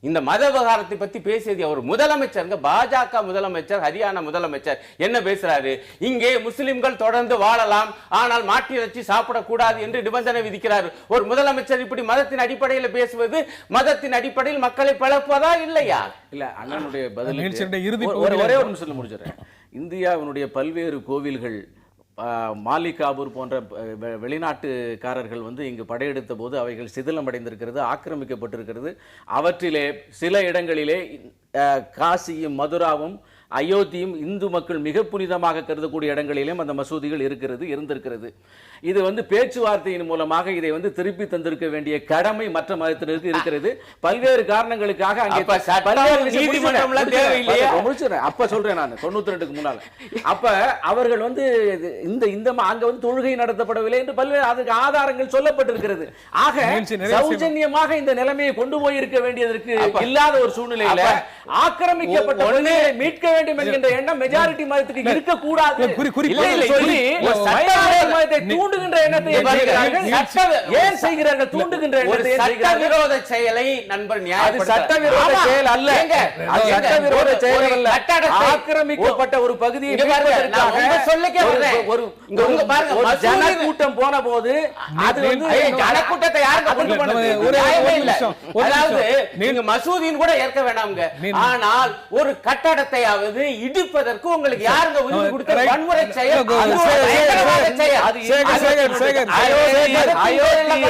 [SPEAKER 2] இந்த மத விவகாரத்தை பத்தி பேசியது ஒரு முதலமைச்சர், பாஜக முதலமைச்சர், ஹரியானா முதலமைச்சர் என்ன பேசுறாரு? இங்கே முஸ்லிம்கள் தொடர்ந்து வாழலாம், ஆனால் மாட்டு இறைச்சி சாப்பிடக்கூடாது என்று நிபந்தனை விதிக்கிறார். ஒரு முதலமைச்சர் இப்படி மதத்தின் அடிப்படையில் பேசுவது மதத்தின் அடிப்படையில் மக்களை பிளப்பதா இல்லையா?
[SPEAKER 3] இல்ல அண்ணனுடைய பதில் ஒரே ஒரு நிமிஷத்துல முடிச்சிடறேன். இந்தியாவினுடைய பல்வேறு கோவில்கள், மாலிகாபூர் போன்ற வெளிநாட்டுக்காரர்கள் வந்து இங்கு படையெடுத்த போது அவைகள் சிதிலமடைந்திருக்கிறது, ஆக்கிரமிக்கப்பட்டிருக்கிறது. அவற்றிலே சில இடங்களிலே காசியும் மதுராவும் அயோத்தியும் இந்து மக்கள் மிக புனிதமாக கருதக்கூடிய இடங்களிலும் அந்த மசூதிகள் இருந்திருக்கிறது. இது வந்து பேச்சுவார்த்தையின் மூலமாக இதை வந்து திருப்பி தந்திருக்க வேண்டிய கடமை மற்ற மதத்தினருக்கு இருக்கிறது. பல்வேறு காரணங்களுக்காக அப்ப சொல்றேன் நான் 92க்கு முன்னால அப்ப அவர்கள் வந்து இந்த அங்க வந்து தொழுகை நடத்தப்படவில்லை என்று பல்வேறு அதுக்கு ஆதாரங்கள் சொல்லப்பட்டிருக்கிறது. ஆக சௌஜன்யமாக இந்த நிலைமையை கொண்டு போயிருக்க வேண்டியதற்கு இல்லாத ஒரு சூழ்நிலையில ஆக்கிரமிக்கப்பட்ட மீட்க வேண்டும் என்கின்ற எண்ணம் மெஜாரிட்டி மதத்துக்கு இருக்க கூடாது. தூண்டுகின்ற எண்ணத்தை ஏன் செய்கிறார்கள்? தூண்டுகின்ற
[SPEAKER 2] சட்டவிரோத செயலை நண்பர்
[SPEAKER 3] சட்டவிரோத செயல் அல்ல, சட்டவிரோத செயல் அல்ல. ஆக்கிரமிக்கப்பட்ட ஒரு பகுதியை ஒரு ஜனக்கூட்டம் போன போது அது வந்து
[SPEAKER 2] ஜனக்கூட்டத்தை யாருக்கு கொண்டு போனது? அதாவது நீங்க மசூதியின் கூட ஏற்க வேண்டாம்ங்க, ஆனால் ஒரு கட்டடத்தையாவது இடிப்பதற்கு உங்களுக்கு யாருங்க உரிமை கொடுத்த? வன்முறை செயல்,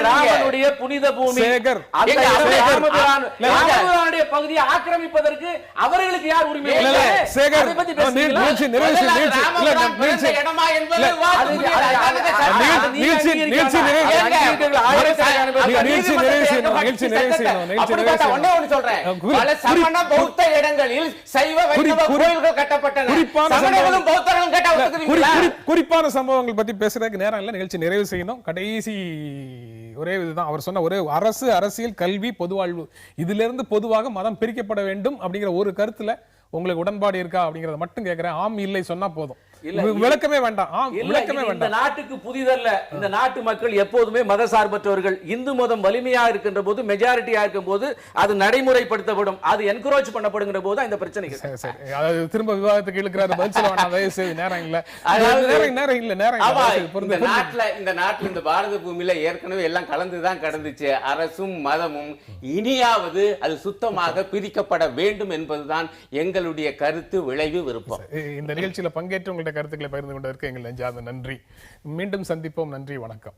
[SPEAKER 3] ராமனுடைய புனித பூமி பகுதியை ஆக்கிரமிப்பதற்கு அவர்களுக்கு யார் உரிமை?
[SPEAKER 1] குறிப்பான சம்பவங்கள் பத்தி பேசுறதுக்கு நேரம் இல்ல, நிகழ்ச்சி நிறைவு செய்யணும். கடைசி ஒரே இதுதான் அவர் சொன்ன, ஒரே அரசியல், கல்வி, பொதுவாழ்வு, இதுல இருந்து பொதுவாக மதம் பிரிக்கப்பட வேண்டும் அப்படிங்கிற ஒரு கருத்துல உங்களுக்கு உடன்பாடு இருக்கா அப்படிங்கறத மட்டும் கேட்கிறேன். ஆம் இல்லை சொன்னா போதும், விளக்கமே வேண்டாம்.
[SPEAKER 3] இந்த நாட்டுக்கு புதிதல்ல. இந்த நாட்டு மக்கள் எப்போதுமே மத சார்பற்றவர்கள். இந்து மதம் வலிமையா இருக்கின்ற போது, மெஜாரிட்டியா இருக்கும் போது அது நடைமுறைப்படுத்தப்படும், அது என்கரேஜ் பண்ணப்படுகிற போது இந்த பிரச்சனை.
[SPEAKER 1] அதாவது திரும்ப விவாதத்துக்கு இழுக்கிறாரு, பதில் சொல்ல வேண்டாம் தயவு செய்து, நேரம் இல்ல.
[SPEAKER 2] இந்த நாட்டுல இந்த பாரத பூமியில ஏற்கனவே எல்லாம் கலந்துதான் கடந்துச்சு. அரசும் மதமும் இனியாவது அது சுத்தமாக பிரிக்கப்பட வேண்டும் என்பதுதான் எங்களுடைய கருத்து, விளைவு, விருப்பம்.
[SPEAKER 1] இந்த நிகழ்ச்சியில பங்கேற்று உங்களுடைய கருத்துக்களை பகிர்ந்து கொண்டதற்கு எங்கள் நெஞ்சார்ந்த நன்றி. மீண்டும் சந்திப்போம். நன்றி, வணக்கம்.